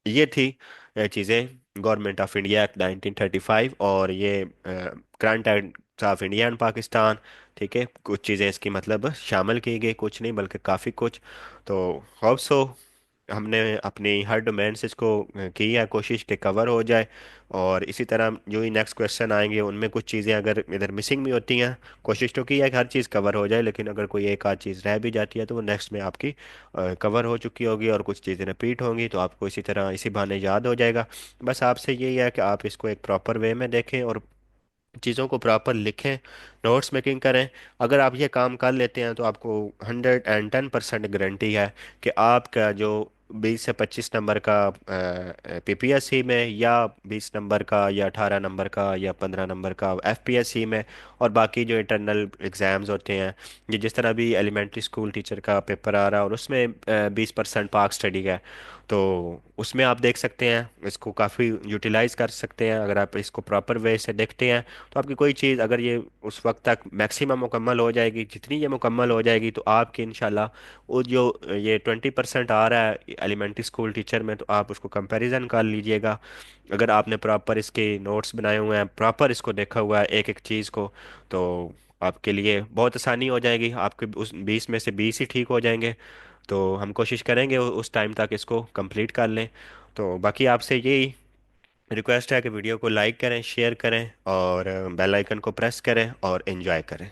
ये थी चीज़ें, गवर्नमेंट ऑफ इंडिया एक्ट 1935, और ये current act of India and Pakistan, ठीक है। कुछ चीज़ें इसकी मतलब शामिल की गई, कुछ नहीं बल्कि काफ़ी कुछ। तो होप सो हमने अपनी हर डोमेन से इसको की है कोशिश कि कवर हो जाए। और इसी तरह जो ही नेक्स्ट क्वेश्चन आएंगे उनमें कुछ चीज़ें अगर इधर मिसिंग भी होती हैं, कोशिश तो की है कि हर चीज़ कवर हो जाए, लेकिन अगर कोई एक आध चीज़ रह भी जाती है तो वो नेक्स्ट में आपकी कवर हो चुकी होगी, और कुछ चीज़ें रिपीट होंगी तो आपको इसी तरह इसी बहाने याद हो जाएगा। बस आपसे यही है कि आप इसको एक प्रॉपर वे में देखें और चीज़ों को प्रॉपर लिखें, नोट्स मेकिंग करें। अगर आप ये काम कर लेते हैं तो आपको 110% गारंटी है कि आपका जो 20 से 25 नंबर का पीपीएससी में, या 20 नंबर का, या 18 नंबर का, या 15 नंबर का एफपीएससी में, और बाकी जो इंटरनल एग्ज़ाम्स होते हैं, ये जिस तरह भी एलिमेंट्री स्कूल टीचर का पेपर आ रहा है और उसमें 20% पार्क स्टडी का है, तो उसमें आप देख सकते हैं, इसको काफ़ी यूटिलाइज कर सकते हैं। अगर आप इसको प्रॉपर वे से देखते हैं तो आपकी कोई चीज़ अगर ये उस वक्त तक मैक्सिमम मुकम्मल हो जाएगी, जितनी ये मुकम्मल हो जाएगी, तो आपकी इंशाल्लाह वो जो ये 20% आ रहा है एलिमेंट्री स्कूल टीचर में, तो आप उसको कंपैरिजन कर लीजिएगा। अगर आपने प्रॉपर इसके नोट्स बनाए हुए हैं, प्रॉपर इसको देखा हुआ है एक एक चीज़ को, तो आपके लिए बहुत आसानी हो जाएगी, आपके उस 20 में से 20 ही ठीक हो जाएंगे। तो हम कोशिश करेंगे उस टाइम तक इसको कंप्लीट कर लें। तो बाकी आपसे यही रिक्वेस्ट है कि वीडियो को लाइक करें, शेयर करें, और बेल आइकन को प्रेस करें और एंजॉय करें।